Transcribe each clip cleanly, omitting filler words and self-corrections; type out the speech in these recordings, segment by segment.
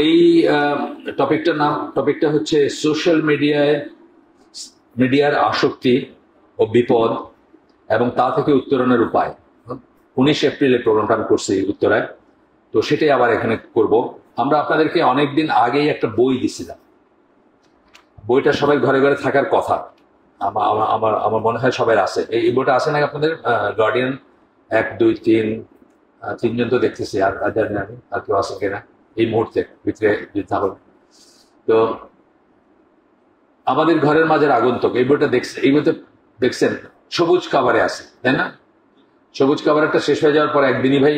এই টপিকটা হচ্ছে সোশ্যাল মিডিয়ার আসক্তি ও বিপদ এবং তা থেকে উত্তরণের উপায়। 19 এপ্রিলে প্রোগ্রামটা আমি করছি উত্তরায়, তো সেটাই আবার এখানে করব। আমরা আপনাদেরকে অনেকদিন আগেই একটা বই দিছিলাম, বইটা সবাই ঘরে ঘরে থাকার কথা। আমার মনে হয় সবাই আছে, এই বইটা আছে না আপনাদের? গার্ডিয়ান 1, 2, 3 তিনজন তো দেখতেছি, আর জানি না আমি আর কেউ আছেন কিনা এই মুহূর্তে ভিতরে যেতে হবে। তো আমাদের ঘরের মাঝের আগন্তুক, এই বইটা দেখছেন সবুজ কাভারে আছে, তাই না? সবুজ কাভারটা শেষ হয়ে যাওয়ার পর একদিনই ভাই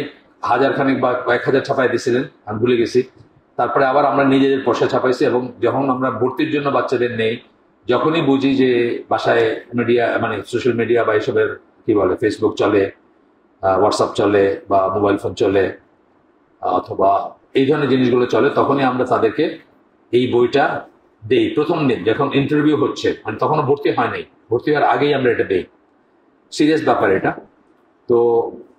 1000 খানেক বা 1000 ছাপাই দিয়েছিলেন, আমি ভুলে গেছি। তারপরে আবার আমরা নিজেদের পয়সা ছাপাইছি, এবং যখন আমরা ভর্তির জন্য বাচ্চাদের নেই, যখনই বুঝি যে বাসায় মিডিয়া মানে সোশ্যাল মিডিয়া বা এসবের কি বলে ফেসবুক চলে, হোয়াটসঅ্যাপ চলে বা মোবাইল ফোন চলে অথবা এই ধরনের জিনিসগুলো চলে, তখনই আমরা তাদেরকে এই বইটা দেই। প্রথম দিন যখন ইন্টারভিউ হচ্ছে, মানে তখনও ভর্তি হয় নাই, ভর্তি হওয়ার আগেই আমরা এটা দেই। সিরিয়াস ব্যাপার এটা। তো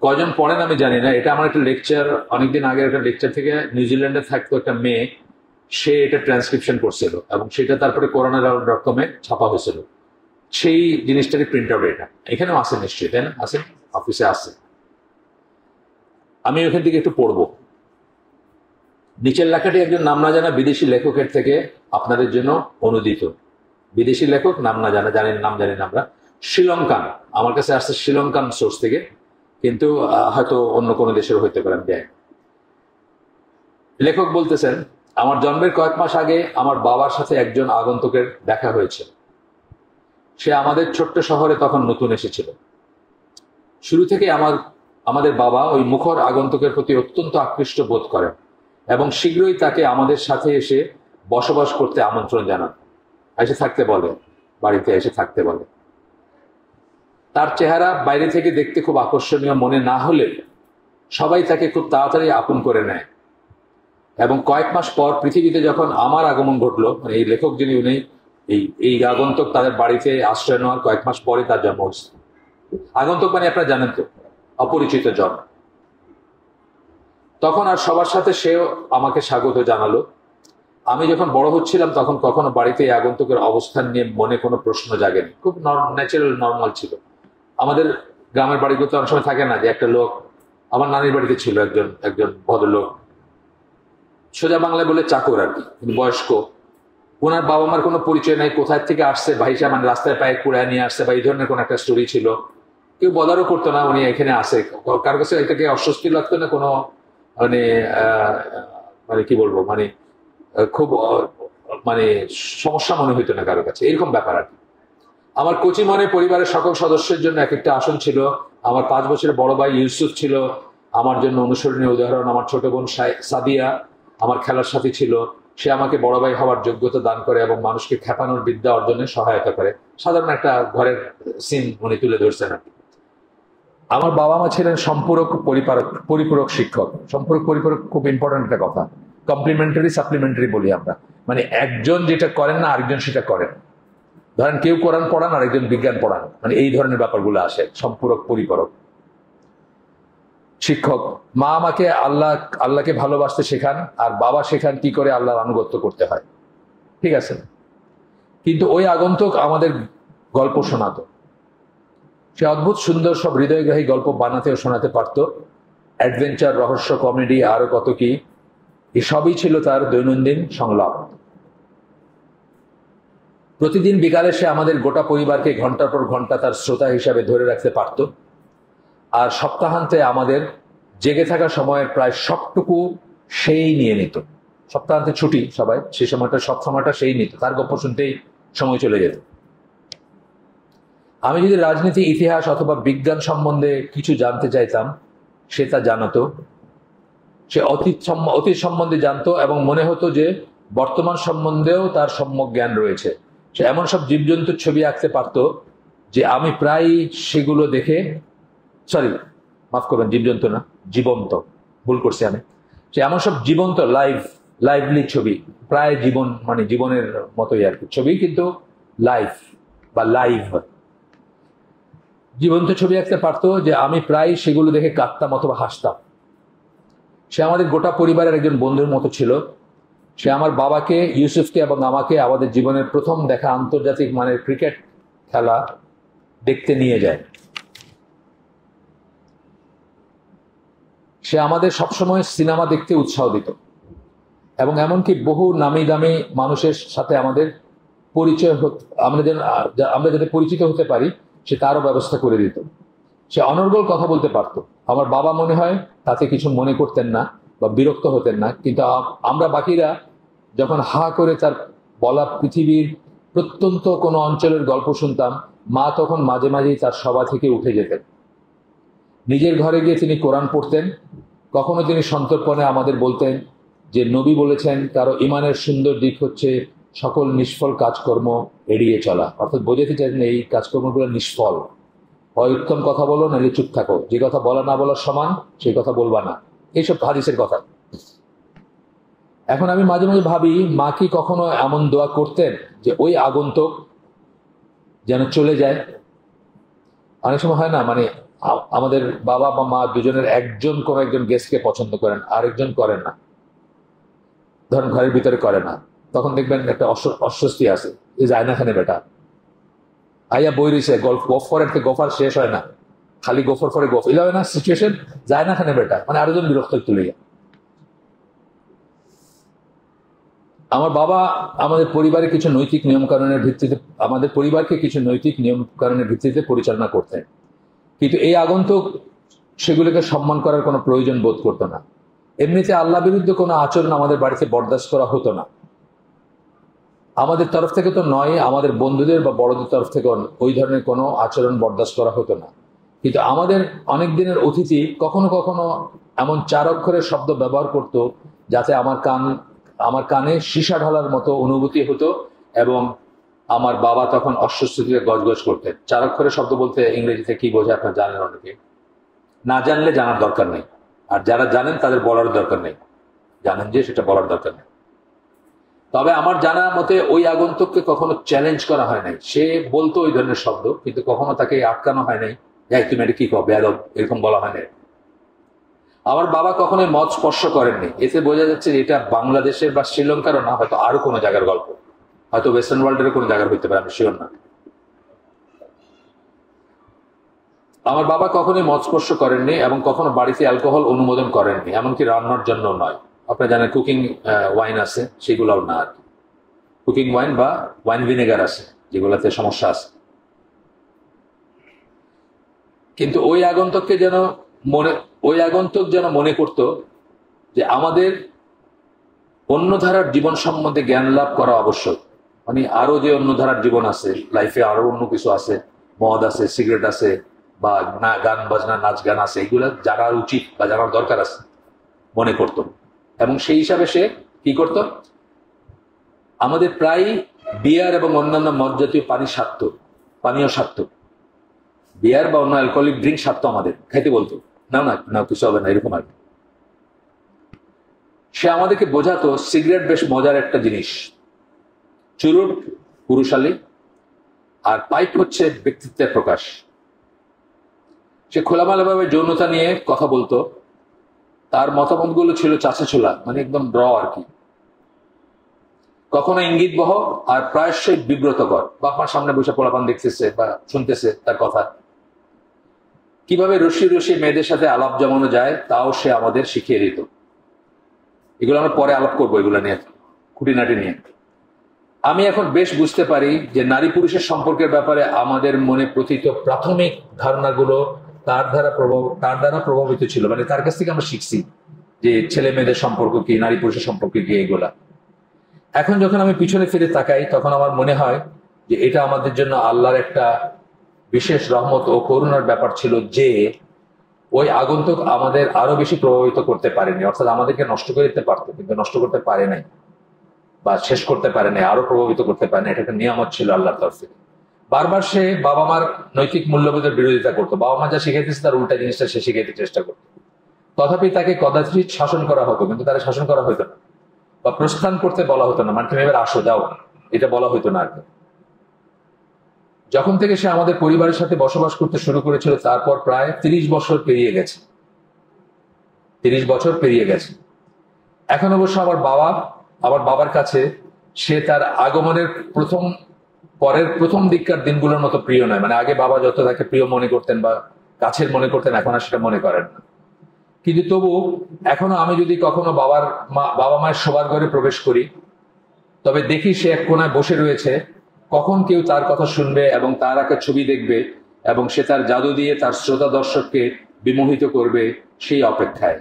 কজন পড়েন আমি জানি না, এটা আমার একটা লেকচার, অনেকদিন আগে একটা লেকচার থেকে নিউজিল্যান্ডে থাকতো একটা মেয়ে, সে এটা ট্রান্সক্রিপশন করছিল এবং সেটা তারপরে corona.com-এ ছাপা হয়েছিল। সেই জিনিসটারই প্রিন্ট আউট এটা এখানেও আছে নিশ্চয়ই, তাই না? আছে, অফিসে আছে। আমি ওখান থেকে একটু পড়বো। নিচের লেখাটি একজন নাম না জানা বিদেশি লেখকের থেকে আপনাদের জন্য অনুদিত। বিদেশি লেখক, নাম না জানা, নাম জানি না আমরা, শ্রীলঙ্কান। আমার কাছে আসছে শ্রীলঙ্কান সোর্স থেকে, কিন্তু হয়তো অন্য কোনো দেশের হইতে পারেন। লেখক বলতেছেন, আমার জন্মের কয়েক মাস আগে আমার বাবার সাথে একজন আগন্তুকের দেখা হয়েছে। সে আমাদের ছোট্ট শহরে তখন নতুন এসেছিল। শুরু থেকে আমাদের বাবা ওই মুখর আগন্তুকের প্রতি অত্যন্ত আকৃষ্ট বোধ করেন এবং শীঘ্রই তাকে আমাদের সাথে এসে বসবাস করতে আমন্ত্রণ জানান, এসে থাকতে বলে, বাড়িতে এসে থাকতে বলে। তার চেহারা বাইরে থেকে দেখতে খুব আকর্ষণীয় মনে না হলে সবাই তাকে খুব তাড়াতাড়ি আপন করে নেয়। এবং কয়েক মাস পর পৃথিবীতে যখন আমার আগমন ঘটলো, মানে এই লেখক যিনি, উনি এই আগন্তুক তাদের বাড়িতে আশ্রয় নেওয়ার কয়েক মাস পরে তার জন্ম হচ্ছে। আগন্তুক মানে আপনারা জানেন তো, অপরিচিত জন। তখন আর সবার সাথে সেও আমাকে স্বাগত জানালো। আমি যখন বড় হচ্ছিলাম তখন কখনো বাড়িতে এই আগন্তুকের অবস্থান নিয়ে মনে কোনো প্রশ্ন জাগেনি, খুব ন্যাচারাল নর্মাল ছিল। আমাদের গ্রামের বাড়িগুলোতে অনেক সময় থাকে না যে একটা লোক, আমার নানির বাড়িতে ছিল একজন ভদ্রলোক, সোজা বাংলায় বলে চাকর আর কি, কিন্তু বয়স্ক। ওনার বাবা মার কোনো পরিচয় নাই, কোথায় থেকে আসছে ভাইসা, মানে রাস্তায় পায়ে কুড়ায় নিয়ে আসছে বা এই ধরনের কোনো একটা স্টোরি ছিল। কেউ বলারও করতো না উনি এখানে আসে, কারো কাছে এটাকে অস্বস্তি লাগতো না, কোনো মানে মানে কি বলবো, মানে খুব মানে সমস্যা মনে হইতো না কারো কাছে, এরকম ব্যাপার আর কি। আমার কচি মনে পরিবারের সকল সদস্যের জন্য এক একটা আসন ছিল। আমার 5 বছরের বড় ভাই ইউসুফ ছিল আমার জন্য অনুসরণীয় উদাহরণ। আমার ছোট বোন সাদিয়া আমার খেলার সাথী ছিল। সে আমাকে বড় ভাই হওয়ার যোগ্যতা দান করে এবং মানুষকে খেপানোর বিদ্যা অর্জনে সহায়তা করে। সাধারণ একটা ঘরের সিন উনি তুলে ধরছেন। আমার বাবা মা ছিলেন সম্পূরক পরিপূরক শিক্ষক। সম্পূরক পরিপূরক খুব ইম্পর্টেন্ট একটা কথা। কমপ্লিমেন্টারি সাপ্লিমেন্টারি বলি আমরা, মানে একজন যেটা করেন না আরেকজন সেটা করেন। ধরেন কেউ কোরআন পড়ান আর একজন বিজ্ঞান পড়ান, মানে এই ধরনের ব্যাপারগুলো আসে। সম্পূরক পরিপূরক শিক্ষক। মা আমাকে আল্লাহকে ভালোবাসতে শেখান, আর বাবা শেখান কি করে আল্লাহর আনুগত্য করতে হয়। ঠিক আছে, কিন্তু ওই আগন্তুক আমাদের গল্প শোনাতো। সে অদ্ভুত সুন্দর সব হৃদয়গ্রাহী গল্প বানাতে ও শোনাতে পারত। অ্যাডভেঞ্চার, রহস্য, কমেডি, আরো কত কি, এসবই ছিল তার দৈনন্দিন সংলাপ। প্রতিদিন বিকালে সে আমাদের গোটা পরিবারকে ঘন্টার পর ঘন্টা তার শ্রোতা হিসাবে ধরে রাখতে পারত। আর সপ্তাহান্তে আমাদের জেগে থাকা সময়ের প্রায় সবটুকু সেই নিয়ে নিত। সপ্তাহান্তে ছুটি সবাই, সেই সময়টা সব সময়টা সেই নিত, তার গল্প শুনতেই সময় চলে যেত। আমি যদি রাজনীতি, ইতিহাস অথবা বিজ্ঞান সম্বন্ধে কিছু জানতে চাইতাম, সে তা জানাতো। সে অতীত সম্বন্ধে জানতো এবং মনে হতো যে বর্তমান সম্বন্ধেও তার সম্যক জ্ঞান রয়েছে। সে এমন সব জীবজন্তুর ছবি আঁকতে পারত যে আমি প্রায় সেগুলো দেখে, মাফ করবেন, জীবজন্তু না, জীবন্ত, ভুল করছি আমি। সে এমন সব জীবন্ত লাইভলি ছবি, প্রায় জীবন, মানে জীবনের মতোই আর কি ছবি, কিন্তু লাইভ বা লাইভ জীবন্ত ছবি আঁকতে পারতো যে আমি প্রায় সেগুলো দেখে কাঁদতাম অথবা হাসতাম। সে আমাদের গোটা পরিবারের একজন বন্ধুর মতো ছিল। সে আমার বাবাকে, ইউসুফকে এবং আমাকে আমাদের জীবনের প্রথম দেখা আন্তর্জাতিক মানের ক্রিকেট খেলা দেখতে নিয়ে যায়। সে আমাদের সবসময় সিনেমা দেখতে উৎসাহ দিত এবং এমনকি বহু নামি দামি মানুষের সাথে আমাদের পরিচয়, আমরা যাতে পরিচিত হতে পারি সে তারও ব্যবস্থা করে দিত। সে অনর্গল কথা বলতে পারত। আমার বাবা মনে হয় তাতে কিছু মনে করতেন না বা বিরক্ত হতেন না, কিন্তু আমরা বাকিরা যখন হা করে তার বলা পৃথিবীর প্রত্যন্ত কোনো অঞ্চলের গল্প শুনতাম, মা তখন মাঝে মাঝেই তার সভা থেকে উঠে যেতেন। নিজের ঘরে গিয়ে তিনি কোরআন পড়তেন। কখনো তিনি সন্তর্পণে আমাদের বলতেন যে নবী বলেছেন কারো ইমানের সুন্দর দিক হচ্ছে সকল নিষ্ফল কাজকর্ম এড়িয়ে চলা, অর্থাৎ বোঝাতে চাইছেন এই কাজকর্মগুলো নিষ্ফল, হয় উত্তম কথা বলো নাহলে চুপ থাকো, যে কথা বলা না বলার সমান সেই কথা বলবা না, এইসব হাদিসের কথা। এখন আমি মাঝে মাঝে ভাবি মা কি কখনো এমন দোয়া করতেন যে ওই আগন্তুক যেন চলে যায়? অনেক সময় হয় না, মানে আমাদের বাবা বা মা দুজনের একজন কোনো একজন গেস্টকে পছন্দ করেন, আরেকজন করেন না, ধরেন ঘরের ভিতরে করে না, তখন দেখবেন একটা অস্বস্তি আছে, যে যায় না খানে বেটা আইয়া বই রয়েছে, গফরের থেকে গফার শেষ হয় না, খালি গফর ফরে গফ ইলা হয় না সিচুয়েশন, যায় না খানে বেটা, মানে আরেকজন বিরক্ত তুলিয়া। আমার বাবা আমাদের পরিবারের কিছু নৈতিক নিয়মকানুনের ভিত্তিতে, আমাদের পরিবারকে কিছু নৈতিক নিয়মকানুনের ভিত্তিতে পরিচালনা করতেন, কিন্তু এই আগন্তুক সেগুলোকে সম্মান করার কোনো প্রয়োজন বোধ করতো না। এমনিতে আল্লাহ বিরুদ্ধে কোনো আচরণ আমাদের বাড়িতে বরদাস্ত করা হতো না, আমাদের তরফ থেকে তো নয়, আমাদের বন্ধুদের বা বড়দের তরফ থেকে ওই ধরনের কোনো আচরণ বরদাস্ত করা হতো না। কিন্তু আমাদের অনেক দিনের অতিথি কখনো কখনো এমন 4 অক্ষরের শব্দ ব্যবহার করত যাতে আমার কানে সীসা ঢালার মতো অনুভূতি হতো, এবং আমার বাবা তখন অস্বস্তিতে গজগজ করতেন। 4 অক্ষরের শব্দ বলতে ইংরেজিতে কি বোঝে আপনারা জানেন, অনেকে না জানলে জানার দরকার নেই, আর যারা জানেন তাদের বলার দরকার নেই, জানেন যে সেটা বলার দরকার নেই। তবে আমার জানা মতে ওই আগন্তুককে কখনো চ্যালেঞ্জ করা হয় নাই, সে বলতো ওই ধরনের শব্দ, কিন্তু কখনো তাকে আটকানো হয় নাই, যাই তুমি এটা কি কো বেয়াদব, এরকম বলা হয় নাই। আমার বাবা কখনোই মদ স্পর্শ করেননি, এতে বোঝা যাচ্ছে যে এটা বাংলাদেশের বা শ্রীলঙ্কারও না, হয়তো আরো কোনো জায়গার গল্প, হয়তো ওয়েস্টার্ন ওয়ার্ল্ডের কোনো জায়গার হইতে পারে, আমি শিওর না। আমার বাবা কখনোই মদ স্পর্শ করেননি এবং কখনো বাড়িতে অ্যালকোহল অনুমোদন করেননি, এমনকি রান্নার জন্য নয়। আপনারা জানেন কুকিং ওয়াইন আছে, সেগুলোও না আর কি, কুকিং ওয়াইন বা ওয়াইন ভিনেগার আছে যেগুলোতে সমস্যা আছে। কিন্তু ওই আগন্তুক যেন মনে করত যে আমাদের অন্য ধারার জীবন সম্বন্ধে জ্ঞান লাভ করা আবশ্যক, মানে আরো যে অন্য ধারার জীবন আছে, লাইফে আরো অন্য কিছু আছে, মদ আছে, সিগারেট আছে, বা না গান বাজনা নাচ গান আছে, এগুলা জানার উচিত বা জানার দরকার আছে মনে করত। এবং সেই হিসাবে সে কি করত, আমাদের প্রায় বিয়ার এবং অন্যান্য মদ জাতীয় পানীয় স্বার্থ, বিয়ার বা অন্য অ্যালকোহলিক ড্রিঙ্ক স্বার্থ আমাদের খাইতে বলতো, না কিছু হবে না, এরকম আর কি। সে আমাদেরকে বোঝাতো সিগারেট বেশ মজার একটা জিনিস, চুরুট পুরুষালী, আর পাইপ হচ্ছে ব্যক্তিত্বের প্রকাশ। সে খোলামেলাভাবে যৌনতা নিয়ে কথা বলতো, তার মতামতগুলো ছিল চাচা ছোলা, মানে একদম র আর কি, কখনো ইঙ্গিত বহ আর প্রায়শই বিব্রতকর। বাপার সামনে বসে পোলাপান দেখতেছে বা শুনতেছে তার কথা, কিভাবে রশি রশি মেয়েদের সাথে আলাপ জমানো যায় তাও সে আমাদের শিখিয়ে দিত। এগুলো আমরা পরে আলাপ করবো, এগুলো নিয়ে খুঁটিনাটি নিয়ে। আমি এখন বেশ বুঝতে পারি যে নারী পুরুষের সম্পর্কের ব্যাপারে আমাদের মনে প্রতীত প্রাথমিক ধারণাগুলো তার দ্বারা প্রভাবিত ছিল, মানে তার কাছ থেকে আমরা শিখছি যে ছেলে মেয়েদের সম্পর্ক কি, নারী পুরুষের সম্পর্ক কি, এগুলা। এখন যখন আমি পিছনে ফিরে তাকাই তখন আমার মনে হয় যে এটা আমাদের জন্য আল্লাহর একটা বিশেষ রহমত ও করুণার ব্যাপার ছিল যে ওই আগন্তুক আমাদের আরো বেশি প্রভাবিত করতে পারেনি, অর্থাৎ আমাদেরকে নষ্ট করে দিতে পারতো কিন্তু নষ্ট করতে পারে নাই বা শেষ করতে পারে নাই, আরো প্রভাবিত করতে পারে না। এটা একটা নিয়ামত ছিল আল্লাহর তরফ থেকে। বারবার সে বাবা মার নৈতিক মূল্যবোধের বিরোধিতা করতো, বাবা মা যা শিখাইতেছে তার উল্টা জিনিসটা সে শিখাইতে চেষ্টা করতো। তথাপি তাকে কদাচিৎ শাসন করা হতো, কিন্তু তারা শাসন করা হতো না বা প্রস্থান করতে বলা হতো না, মানে তুমি এবার আসো যাও, এটা বলা হতো না আর কি। যখন থেকে সে আমাদের পরিবারের সাথে বসবাস করতে শুরু করেছিল তারপর প্রায় 30 বছর পেরিয়ে গেছে। 30 বছর পেরিয়ে গেছে। এখন অবশ্য আমার বাবা আমার বাবার কাছে সে তার আগমনের পরের প্রথম দিককার দিনগুলোর মতো প্রিয় নয়। মানে আগে বাবা যত তাকে প্রিয় মনে করতেন বা কাছের মনে করতেন, এখন আর সেটা মনে করেন না। কিন্তু তবু এখনো আমি যদি কখনো বাবা মায়ের শোবার ঘরে প্রবেশ করি, তবে দেখি সে এক কোনায় বসে রয়েছে, কখন কেউ তার কথা শুনবে এবং তার একটা ছবি দেখবে এবং সে তার জাদু দিয়ে তার শ্রোতা দর্শককে বিমোহিত করবে, সেই অপেক্ষায়।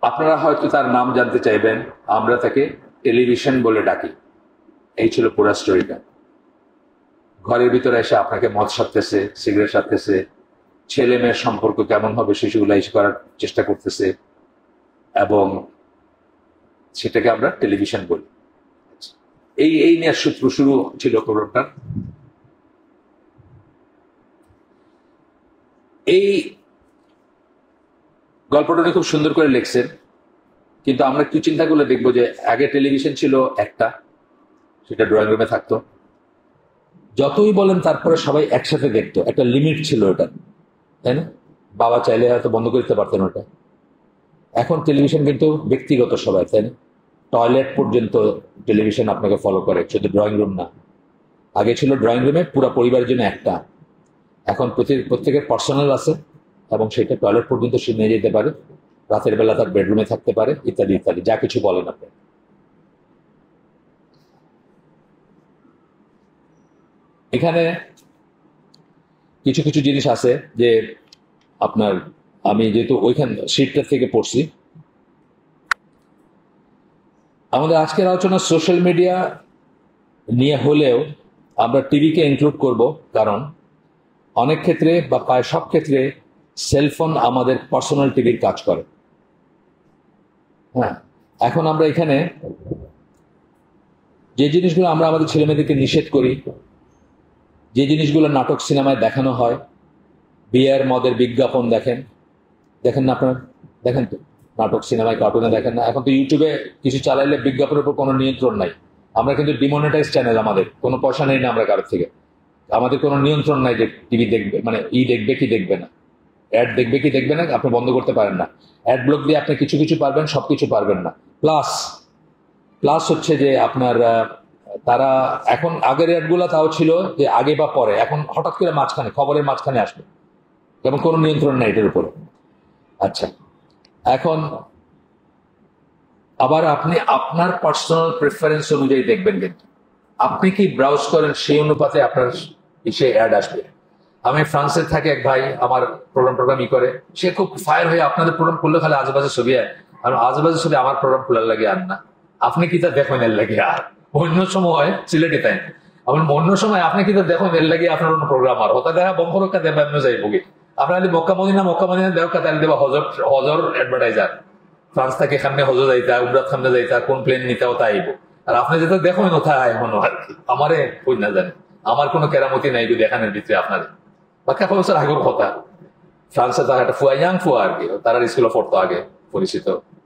আপনারা হয়তো তার নাম জানতে চাইবেন, আমরা তাকে টেলিভিশন বলে ডাকি। এই ছিল পুরা স্টোরিটা। ঘরের ভিতরে এসে আপনাকে মদ সারতেছে, সিগারেট সারতেছে, ছেলে মেয়ের সম্পর্ক কেমন হবে সেগুলো করার চেষ্টা করতেছে, এবং সেটাকে আমরা টেলিভিশন বলি। এই নিয়ে সূত্র শুরু ছিল প্রোগ্রামটার। এই গল্পটা উনি খুব সুন্দর করে লিখছেন, কিন্তু আমরা একটু চিন্তা করলে দেখবো যে আগে টেলিভিশন ছিল একটা, সেটা ড্রয়িং রুমে থাকতো, যতই বলেন তারপরে সবাই একসাথে দেখতো, একটা লিমিট ছিল ওটা, তাই না? বাবা চাইলে হয়তো বন্ধ করতে পারতেন ওটা। এখন টেলিভিশন কিন্তু ব্যক্তিগত সবাই, তাই না? টয়লেট পর্যন্ত টেলিভিশন আপনাকে ফলো করে, শুধু ড্রয়িং রুম না। আগে ছিল ড্রয়িং রুমে পুরো পরিবারের জন্য একটা, এখন প্রত্যেকের পার্সোনাল আছে এবং সেটা টয়লেট পর্যন্ত সে নিয়ে যেতে পারে, রাতের বেলা তার বেডরুমে থাকতে পারে, ইত্যাদি ইত্যাদি, যা কিছু বলেন আপনি। এখানে কিছু কিছু জিনিস আছে যে আপনার, আমি যেহেতু ওইখান শিটটা থেকে পড়ছি, আমাদের আজকের আলোচনা সোশ্যাল মিডিয়া নিয়ে হলেও আমরা টিভিকে ইনক্লুড করব, কারণ অনেক ক্ষেত্রে বা প্রায় সব ক্ষেত্রে সেলফোন আমাদের পার্সোনাল টিভির কাজ করে। হ্যাঁ, এখন আমরা এখানে যে জিনিসগুলো আমরা আমাদের ছেলেমেয়েদেরকে নিষেধ করি, যে জিনিসগুলো নাটক সিনেমায় দেখানো হয়, বিয়ার মদের বিজ্ঞাপন দেখেন না আপনার? দেখেন তো, নাটক সিনেমায় কার্টুনে দেখেন না? এখন তো ইউটিউবে কিছু চালাইলে বিজ্ঞাপনের উপর কোনো নিয়ন্ত্রণ নাই। আমরা কিন্তু ডিমনিটাইজ চ্যানেল, আমাদের কোনো পয়সা নেই না আমরা কারোর থেকে, আমাদের কোনো নিয়ন্ত্রণ নাই যে টিভি দেখবে মানে দেখবে কি দেখবে না, অ্যাড দেখবে কি দেখবে না, আপনি বন্ধ করতে পারেন না। অ্যাড ব্লক দিয়ে আপনি কিছু কিছু পারবেন, সবকিছু পারবেন না। প্লাস হচ্ছে যে আপনার তারা এখন আগের অ্যাডগুলো তাও ছিল যে আগে বা পরে, এখন হঠাৎ করে মাঝখানে, খবরের মাঝখানে আসবে, এবং কোনো নিয়ন্ত্রণ নাই এটার উপরে। আচ্ছা, এখন আবার আপনি আপনার পার্সোনাল প্রেফারেন্স অনুযায়ী দেখবেন, কিন্তু আপনি কি ব্রাউজ করেন সেই অনুপাতে আপনার সে অ্যাড আসবে। আমি ফ্রান্সে থাকি, এক ভাই আমার প্রোগ্রাম করে, সে খুব ফায়ার হয়ে আপনাদের প্রোগ্রাম করলে খালি আজেবাজে ছবি আর আজেবাজে ছবি আমার প্রোগ্রাম খোলার লাগে আর না, আপনি কি তা দেখেন এর লাগে। আর অন্য সময় সিলেটে তাই আমার অন্য সময় আপনি কি তা দেখেন এর লাগে আপনার অন্য প্রোগ্রাম, আর হতা দেখা বঙ্গরক্ষা দেব যাইব কি আপনার মক্কা মদিনা দেওয়া তাহলে দেবা হজর অ্যাডভার্টাইজার, ফ্রান্স থেকে সামনে হজর যাইতা, উমরাত সামনে যাইতা, কোন প্লেন নিতে ওটা আইব। আর আপনি যেটা দেখেন ওটা এখনো আর কি আমারে কই না জানে, আমার কোনো কেরামতি নাই দেখানোর ভিতরে আপনাদের। বাকি এখন বছর আগের কথা, ফ্রান্সে তার একটা ফুয়া আর কি, তারা স্কুলে পড়তো আগে, পরিচিত,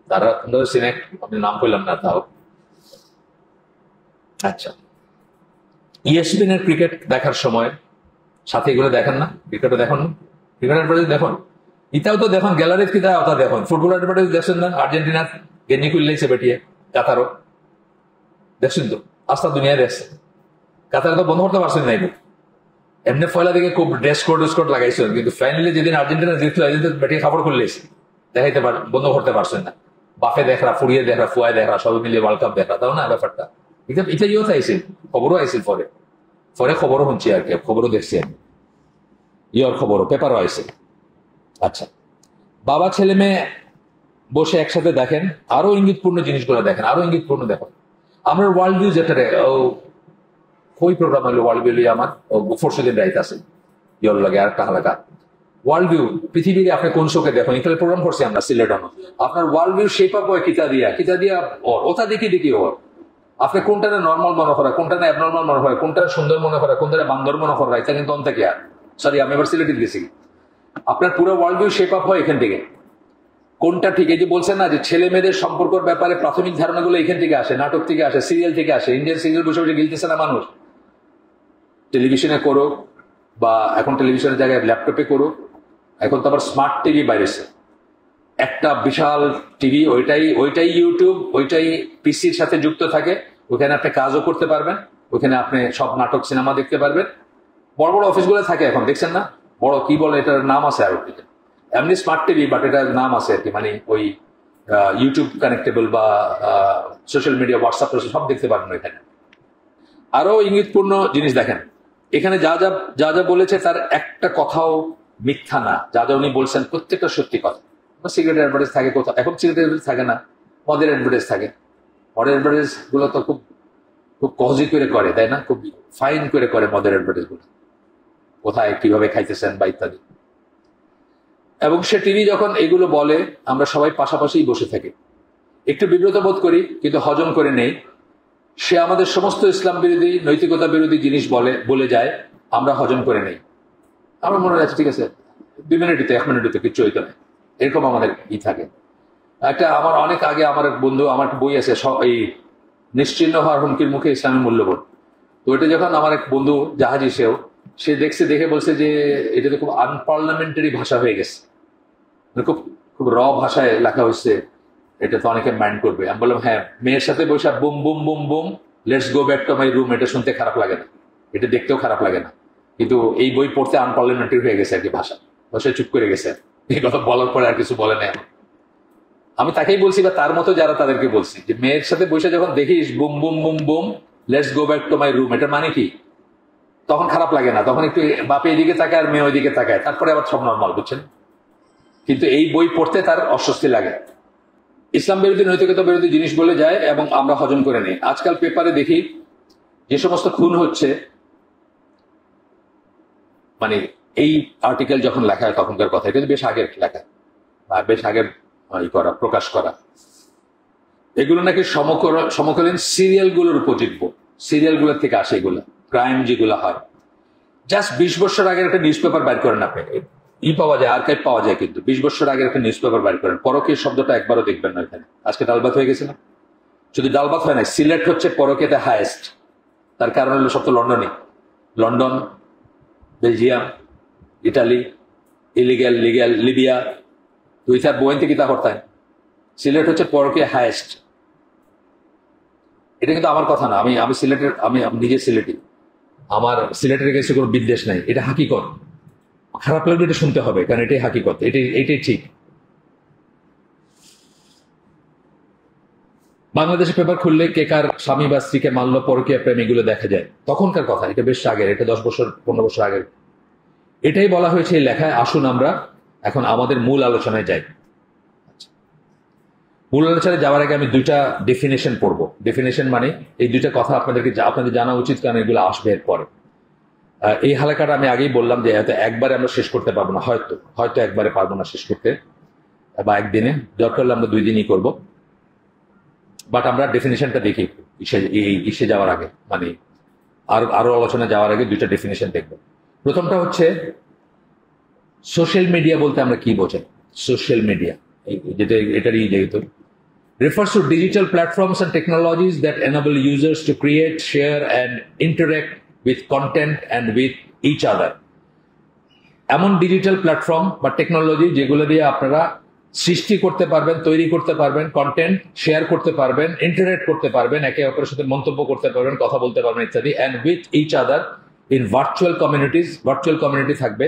তারা সিনেক, আমি নাম করলাম না তাও। আচ্ছা, ESPN এর ক্রিকেট দেখার সময় সাথে এগুলো দেখেন না? ক্রিকেটও দেখুন না? ক্রিকেট অ্যাডভার্টাইজ দেখুন, ইটাও তো দেখুন, গ্যালারিতে কি ওটা দেখুন। ফুটবল অ্যাডভার্টাইজ দেখছেন না? আর্জেন্টিনার গেঞ্জি খুললেইছে বেটিয়ে, কাতারও দেখছেন তো, আস্তা দুনিয়ায় দেখছে। কাতারে তো বন্ধ করতে পারছেন না, এমনি ফয়লা দিকে খুব ড্রেস কোড লাগাইছিল, কিন্তু ফাইনালি যেদিন আর্জেন্টিনা জিতলো বেটিয়ে খাবার খুললেছে, দেখাইতে বন্ধ করতে পারছেন না। বাফে দেখরা, ফুড়িয়ে দেখরা, ফুয়ায় দেখরা, সবাই মিলিয়ে ওয়ার্ল্ড কাপ দেখরা, তাও না ব্যাপারটা। এটা ইয়েও আইসিল, খবরও আইসিল, পরে খবরও শুনছি আর কি, খবরও দেখছি আমি, ইয়র খবরও, পেপারও আইসে। আচ্ছা, বাবা ছেলে মেয়ে বসে একসাথে দেখেন, আরো ইঙ্গিতপূর্ণ জিনিসগুলো দেখেন, আরো ইঙ্গিতপূর্ণ দেখেন। আমরা ওয়ার্ল্ড ভিউ যেটা ওই প্রোগ্রাম হলো ওয়ার্ল্ড ভিউ, আমার পরশু দিন রাইত আছে ইয়র লাগে আর একটা হালাকা ওয়ার্ল্ড ভিউ। পৃথিবীর আপনি কোন শোকে দেখুন, এখানে প্রোগ্রাম করছি আমরা সিলেটানো, আপনার ওয়ার্ল্ড ভিউ শেপ আপ হয় কিতা দিয়া ওটা দেখি ওর আপনি কোনটা নর্মাল মনে করা, কোনটা অ্যাবনর্মাল মনে হয়, কোনটা সুন্দর মনে করা, কোনটা বান্দর মনে করা, এটা কিন্তু অন্ত কি আর সরি আমি এবার সিলেটে গেছি, আপনার পুরো ওয়ার্ল্ড ভিউ শেপ আপ হয় এখান থেকে। কোনটা ঠিক, এই যে বলছেন না যে ছেলে মেয়েদের সম্পর্কের ব্যাপারে প্রাথমিক ধারণাগুলো এখান থেকে আসে, নাটক থেকে আসে, সিরিয়াল থেকে আসে। ইন্ডিয়ান সিরিয়াল বসে বসে গিলতেছে না মানুষ, টেলিভিশনে করুক বা এখন টেলিভিশনের জায়গায় ল্যাপটপে করুক, এখন তো আবার স্মার্ট টিভি বাইরেছে, একটা বিশাল টিভি, ওইটাই ইউটিউব, ওইটাই পিসির সাথে যুক্ত থাকে। ওখানে আপনি কাজও করতে পারবেন, ওখানে আপনি সব নাটক সিনেমা দেখতে পারবেন। বড় বড় অফিসগুলো থাকে এখন, দেখছেন না? বড় কি বলে, এটার নাম আছে আর এমনি স্মার্ট টিভি, বাট এটার নাম আছে আর কি, মানে ওই ইউটিউব কানেক্টেবল বা সোশ্যাল মিডিয়া, হোয়াটসঅ্যাপ সব দেখতে পারবেন এখানে। আরো ইঙ্গিতপূর্ণ জিনিস দেখেন, এখানে যা যা যা যা বলেছে তার একটা কথাও মিথ্যা না। যা যা উনি বলছেন প্রত্যেকটা সত্যি কথা। সিগারেট অ্যাডভার্টাইজ থাকে কোথাও, এখন সিগারেট অ্যাডভার্টাইজ থাকে না, মদের অ্যাডভার্টাইজ থাকে। মদের অ্যাডভার্টাইজ গুলো তো খুব খুব কজি করে করে, তাই না? খুব ফাইন করে করে মদের অ্যাডভার্টাইজ গুলো, কোথায় কিভাবে খাইতেছেন বা ইত্যাদি। এবং সে টিভি যখন এগুলো বলে, আমরা সবাই পাশাপাশি বসে থাকি, একটু বিব্রত বোধ করি, কিন্তু হজম করে নেই। সে আমাদের সমস্ত ইসলাম বিরোধী, নৈতিকতা বিরোধী জিনিস বলে যায়, আমরা হজম করে নেই। আমরা মনে রাখছি ঠিক আছে, 2 মিনিট 1 মিনিট কিচ্ছু হইতো না, এরকম আমাদের থাকে। আমার অনেক আগে আমার বন্ধু, আমার বই আছে এই নিশ্চিহ্ন হওয়ার হুমকির মুখে ইসলামী মূল্যবোধ। তো ওইটা যখন আমার এক বন্ধু জাহাজি, সে দেখছে, দেখে বলছে যে এটা তো খুব আনপার্লামেন্টারি ভাষা হয়ে গেছে, খুব খুব র ভাষায় লেখা হয়েছে, এটা তো অনেকে মাইন্ড করবে। আমি বললাম হ্যাঁ, মেয়ের সাথে বসে boom boom boom boom let's go back to my room, এটা শুনতে খারাপ লাগে না, এটা দেখতেও খারাপ লাগে না, কিন্তু এই বই পড়তে আনপার্লামেন্টারি হয়ে গেছে আর কি ভাষা। সে চুপ করে গেছে, এই কথা বলার পরে আর কিছু বলে নাই। আমি তাকেই বলছি, বা তার মতো যারা, তাদেরকে বলছি যে মেয়ের সাথে বসে যখন দেখিস boom boom boom boom let's go back to my room, এটা মানে কি? তখন খারাপ লাগে না, তখন একটু বাপে এদিকে তাকায় আর মেয়ে ওইদিকে তাকায়, তারপরে আবার সব নর্মাল, বুঝছেন? কিন্তু এই বই পড়তে তার অস্বস্তি লাগে। ইসলাম বিরোধী, নৈতিকতা বিরোধী জিনিস বলে যায় এবং আমরা হজম করে নিই। আজকাল পেপারে দেখি যে সমস্ত খুন হচ্ছে, মানে এই আর্টিকেল যখন লেখা হয় তখনকার কথা, এটা বেশ আগের লেখা, বেশ আগের প্রকাশ করা। এগুলো নাকি সমকালীন সিরিয়াল গুলোর উপযোগ্য, সিরিয়াল গুলোর থেকে আসে এগুলো, ক্রাইম যেগুলো হয়। জাস্ট 20 বছর আগের একটা নিউজ পেপার বাইর করেন আপনি, পাওয়া যায়, আর্কাইভ পাওয়া যায়, কিন্তু 20 বছর আগের একটা নিউজ পেপার বাইর করেন, পরকীয় শব্দটা একবারও দেখবেন না এখানে। আজকে ডালবাত হয়ে গেছে না? শুধু ডালবাত হয় না, সিলেট হচ্ছে পরকীয়তে হাইয়েস্ট। তার কারণ হলো সব তো লন্ডনে, London, Belgium, Italy, illegal, legal, Libya, দুই চার বইতে কিতা করতেন। সিলেট হচ্ছে পরকীয় হাইয়েস্ট। এটা কিন্তু আমার কথা না, আমি সিলেটের, আমি নিজে সিলেটি, আমার সিলেটের কাছে কোনো বিদ্বেষ নাই, এটা হাকিকত। খারাপ লাগলে এটা শুনতে হবে, কারণ এটাই হাকিকত, এটাই ঠিক। বাংলাদেশে পেপার খুললে কে কার স্বামী বা স্ত্রীকে মারল, পরকীয়া প্রেম, এগুলো দেখা যায়। তখনকার কথা, এটা বেশ আগের, এটা 10 বছর 15 বছর আগের। এটাই বলা হয়েছে এই লেখায়। আসুন আমরা এখন আমাদের মূল আলোচনায় যাই। মূল আলোচনায় যাওয়ার আগে আমি 2টা ডেফিনেশন পড়বো। ডেফিনেশন মানে এই 2টা কথা আপনাদের জানা উচিত, কারণ এগুলো আসবে এরপরে। এই হালাকাটা আমি আগেই বললাম যে হয়তো একবারে আমরা শেষ করতে পারবো না, হয়তো একবারে পারবো না শেষ করতে, বা একদিনে, দরকার হলে আমরা 2 দিনই করবো। বাট আমরা ডেফিনেশনটা দেখি ইসে যাওয়ার আগে, মানে আরো আলোচনা যাওয়ার আগে 2টা ডেফিনেশন দেখবো। প্রথমটা হচ্ছে সোশ্যাল মিডিয়া বলতে আমরা কি বোঝাই। সোশ্যাল মিডিয়া, যেটা এটারই যেহেতু refers to digital platforms and technologies that enable users to create, share and interact with content and with each other. এমন ডিজিটাল প্ল্যাটফর্ম বা টেকনোলজি যেগুলো দিয়ে আপনারা সৃষ্টি করতে পারবেন, তৈরি করতে পারবেন, কন্টেন্ট শেয়ার করতে পারবেন, ইন্টারেক্ট করতে পারবেন, একে অপরের সাথে মন্তব্য করতে পারবেন, কথা বলতে পারবেন ইত্যাদি, and with each other in virtual communities. Virtual community থাকবে,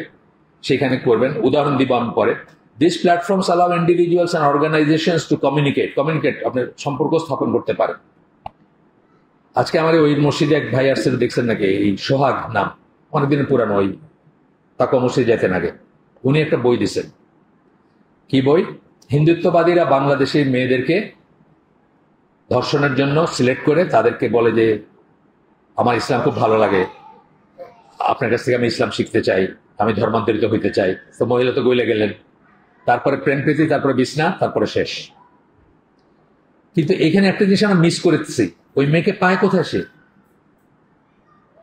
সেখানে করবেন। উদাহরণ দিব আমি পরে। These platforms allow individuals and organizations to communicate, আপনার সম্পর্ক স্থাপন করতে পারেন। আজকে আমার ওই মসজিদে এক ভাই আসছে, দেখছেন নাকি? এই সোহাগ নাম, অনেকদিন পুরানো, ওই তাকওয়া মসজিদ যেতেন আগে। উনি একটা বই দিচ্ছেন। কি বই? হিন্দুত্ববাদীরা বাংলাদেশের মেয়েদেরকে ধর্ষণের জন্য সিলেক্ট করে তাদেরকে বলে যে আমার ইসলাম খুব ভালো লাগে, আপনার কাছ থেকে আমি ইসলাম শিখতে চাই, আমি ধর্মান্তরিত হইতে চাই। তো মহিলা তো গইলে গেলেন, তারপরে প্রেম প্রীতি, তারপরে বিছনা, তারপরে শেষ। কিন্তু এখানে একটা জিনিস আমরা মিস করেছি, ওই মেয়েকে পায় কোথায় সে,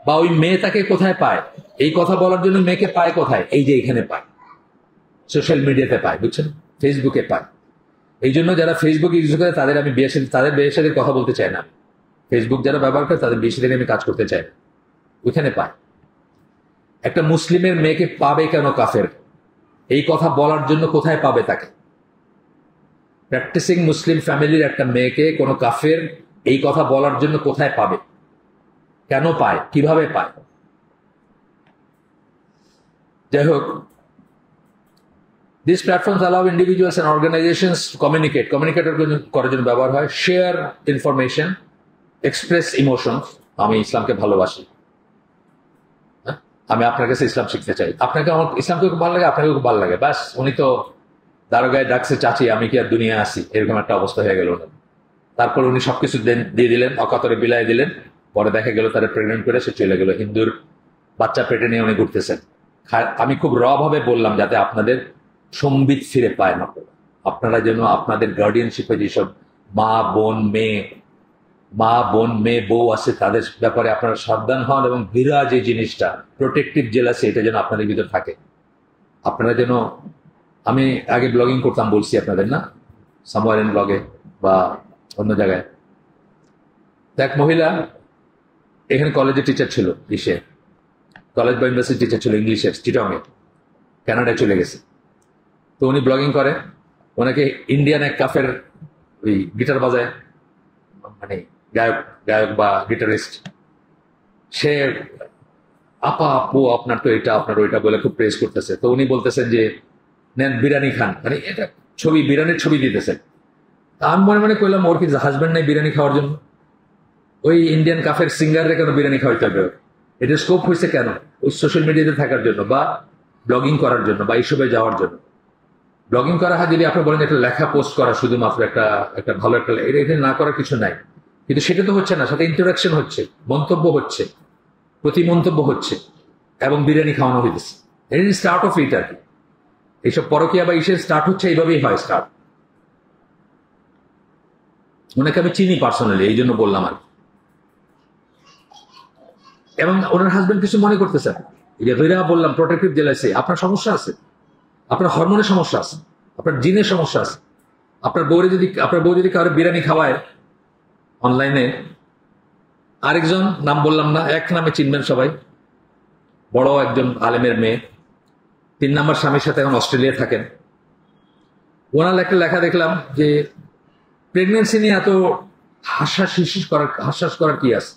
বা ওই মেয়ে তাকে কোথায় পায়? এই কথা বলার জন্য মেয়েকে পায় কোথায়? এই যে এখানে পায়, সোশ্যাল মিডিয়াতে পায়, বুঝছেন? ফেসবুকে পায়। এই জন্য যারা ফেসবুক ইউজ করে তাদের আমি তাদের বিয়ের সাথে কথা বলতে চাই না। ফেসবুক যারা ব্যবহার করে তাদের বিয়ের সাথে আমি কাজ করতে চাই না। ওইখানে পায়। একটা মুসলিমের মেয়েকে পাবে কেন কাফের? এই কথা বলার জন্য কোথায় পাবে তাকে? প্র্যাকটিসিং মুসলিম ফ্যামিলির একটা মেয়েকে কোনো কাফের এই কথা বলার জন্য কোথায় পাবে, কেন পায়, কিভাবে পায়? যাই হোক, these platforms allow individuals and organizations to communicate করার জন্য ব্যবহার হয়, শেয়ার ইনফরমেশন, এক্সপ্রেস ইমোশনস। আমি ইসলামকে ভালোবাসি, আমি আপনার কাছে ইসলাম শিখতে চাই, আপনাকে আমার ইসলামকে খুব ভালো লাগে, আপনাকে খুব ভালো লাগে, ব্যাস উনি তো দারোগায় ডাকছে চাচি, আমি কি আর দুনিয়া আসি, এরকম একটা অবস্থা হয়ে গেল না। তারপর উনি সবকিছু দিয়ে দিলেন, অকাতরে বিলাই দিলেন, পরে দেখা গেল তারা প্রেগনেন্ট করে সে চলে গেল, হিন্দুর বাচ্চা পেটে নিয়ে উনি ঘুরতেছেন। আমি খুব ভাবে বললাম যাতে আপনাদের সম্বিত ফিরে পায় না, আপনারা যেন আপনাদের গার্ডিয়ানশিপে যেসব মা বোন মেয়ে বউ আছে তাদের ব্যাপারে আপনারা সাবধান হন, এবং বিরাজ এই জিনিসটা প্রোটেক্টিভ জেলাসি এটা যেন আপনাদের ভিতর থাকে। আপনারা যেন, আমি আগে ব্লগিং করতাম বলছি আপনাদের না, সামওয়ার ইন ব্লগে বা অন্য জায়গায়। এক মহিলা এখানে কলেজে টিচার ছিল, কলেজ বা ইউনিভার্সিটি টিচার ছিল ইংলিশের, চিটংয়ে, কানাডায় চলে গেছে। তো উনি ব্লগিং করে, ওনাকে ইন্ডিয়ান এক কাফের ওই গিটার বাজায়, মানে গায়ক বা গিটারিস্ট, সে আপা আপু আপনার তো এটা আপনার ওইটা বলে খুব প্রেস করতেছে। তো উনি বলতেছেন যে নেন বিরিয়ানি খান, মানে এটা ছবি, বিরিয়ানির ছবি দিতেছেন। আমি মনে মনে কইলাম ওর কি হাজবেন্ড নাই বিরিয়ানি খাওয়ার জন্য? ওই ইন্ডিয়ান কাফের সিঙ্গারে কেন বিরিয়ানি খাওয়াইতে হবে? এটা স্কোপ হয়েছে কেন? ওই সোশ্যাল মিডিয়াতে থাকার জন্য বা ব্লগিং করার জন্য বা এইসবে যাওয়ার জন্য। ব্লগিং করা হয় যদি আপনি বলেন একটা লেখা পোস্ট করা শুধুমাত্র একটা ভালো একটা, এটা না করার কিছু নাই, কিন্তু সেটা তো হচ্ছে না, সাথে ইন্টারাকশন হচ্ছে, মন্তব্য হচ্ছে, প্রতি মন্তব্য হচ্ছে, এবং বিরিয়ানি খাওয়ানো হইতেছে। এটা স্টার্ট অফ ইট আর কি। এইসব পরকীয়া বা ইসের স্টার্ট হচ্ছে এইভাবেই হয় স্টার্ট। ওনাকে আমি চিনি পার্সোনালি, এই জন্য বললাম আর। এবং ওনার হাজবেন্ড কিছু মনে করতেছে, যে ভৈরা বললাম প্রোটেক্টিভ জেলাসি, আপনার সমস্যা আছে, আপনার হরমোনের সমস্যা আছে, আপনার জিনের সমস্যা আছে। আপনার বউ যদি কারো বিরিয়ানি খাওয়ায় অনলাইনে, আরেকজন নাম বললাম না, এক নামে চিনবেন সবাই, বড় একজন আলেমের মেয়ে, 3 নম্বর স্বামীর সাথে এখন অস্ট্রেলিয়া থাকেন। ওনার একটা লেখা দেখলাম যে প্রেগনেন্সি নিয়ে এত হাস্যাস করার কি আছে?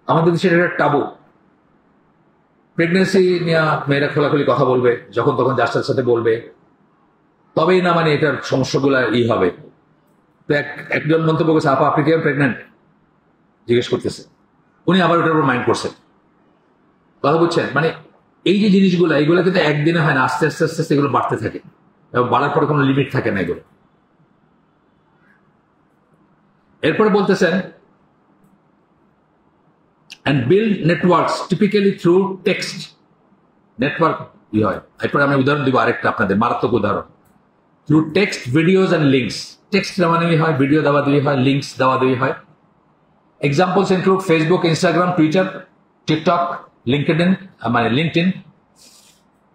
আমাদের দেশে এটা টাবু। প্রেগনেন্সি নিয়ে মেয়েরা খোলাখুলি কথা বলবে, যখন তখন যার সাথে বলবে, তবেই না মানে এটার সমস্যাগুলো হবে। তো একজন মন্তব্য করছে, আপা আপনি কি প্রেগনেন্ট জিজ্ঞেস করতেছে, উনি আবার ওটার উপর মাইন্ড করছেন। কথা বুঝছেন? মানে এই যে জিনিসগুলো, এইগুলো কিন্তু একদিনে হয় না, আস্তে আস্তে আস্তে আস্তে এগুলো বাড়তে থাকে, এবং বাড়ার পরে কোনো লিমিট থাকে না এগুলো। এরপরে বলতেছেন, and build networks typically through text network হয়। এরপরে আমি উদাহরণ দিব আরেকটা আপনাদের মারাত্মক উদাহরণ, through text, videos and links। Text দেওয়া হয়, ভিডিও দেওয়া হয়, লিঙ্কস দেওয়া হয়। Examples include Facebook, Instagram, Twitter, TikTok, LinkedIn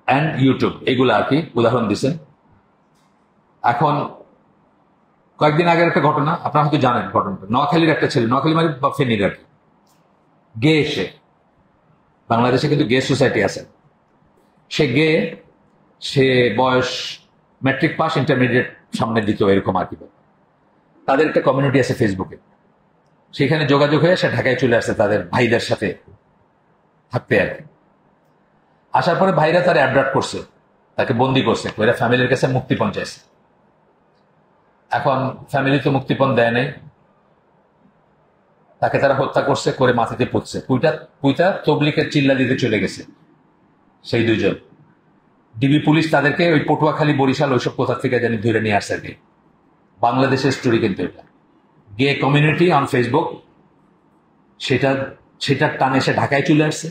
and YouTube, এগুলো আর কি উদাহরণ দিচ্ছেন। এখন কয়েকদিন আগের একটা ঘটনা, আপনারা হয়তো জানেন ঘটনাটা। নোয়াখালীর একটা ছেলে, নোয়াখালী মানে বা ফেনীর আর কি, গে, বাংলাদেশে কিন্তু গে সোসাইটি আছে, সে বয়স ম্যাট্রিক পাস, ইন্টারমিডিয়েট সামনে দিত, এরকম আর কি। তাদের একটা কমিউনিটি আছে ফেসবুকে, সেখানে যোগাযোগ হয়ে সে ঢাকায় চলে আসছে তাদের ভাইদের সাথে থাকতে আর কি। আসার পরে ভাইরা তার অ্যাড্রাপ্ট করছে, তাকে বন্দি করছে, ওরা ফ্যামিলির কাছে মুক্তিপণ চাইছে। এখন ফ্যামিলি তো মুক্তিপণ দেয় নাই, তাকে তারা হত্যা করছে, করে মাথাতে পুঁতছে, পুইতা তবলিকের চিল্লা দিতে চলে গেছে সেই দুইজন। ডিবি পুলিশ তাদেরকে ওই পটুয়াখালী, বরিশাল, ওইসব কোথা থেকে জানি ধরে নিয়ে আসছে আর কি। বাংলাদেশের স্টোরি কিন্তু এটা, গে কমিউনিটি অন ফেসবুক, সেটার টানে এসে ঢাকায় চলে আসছে।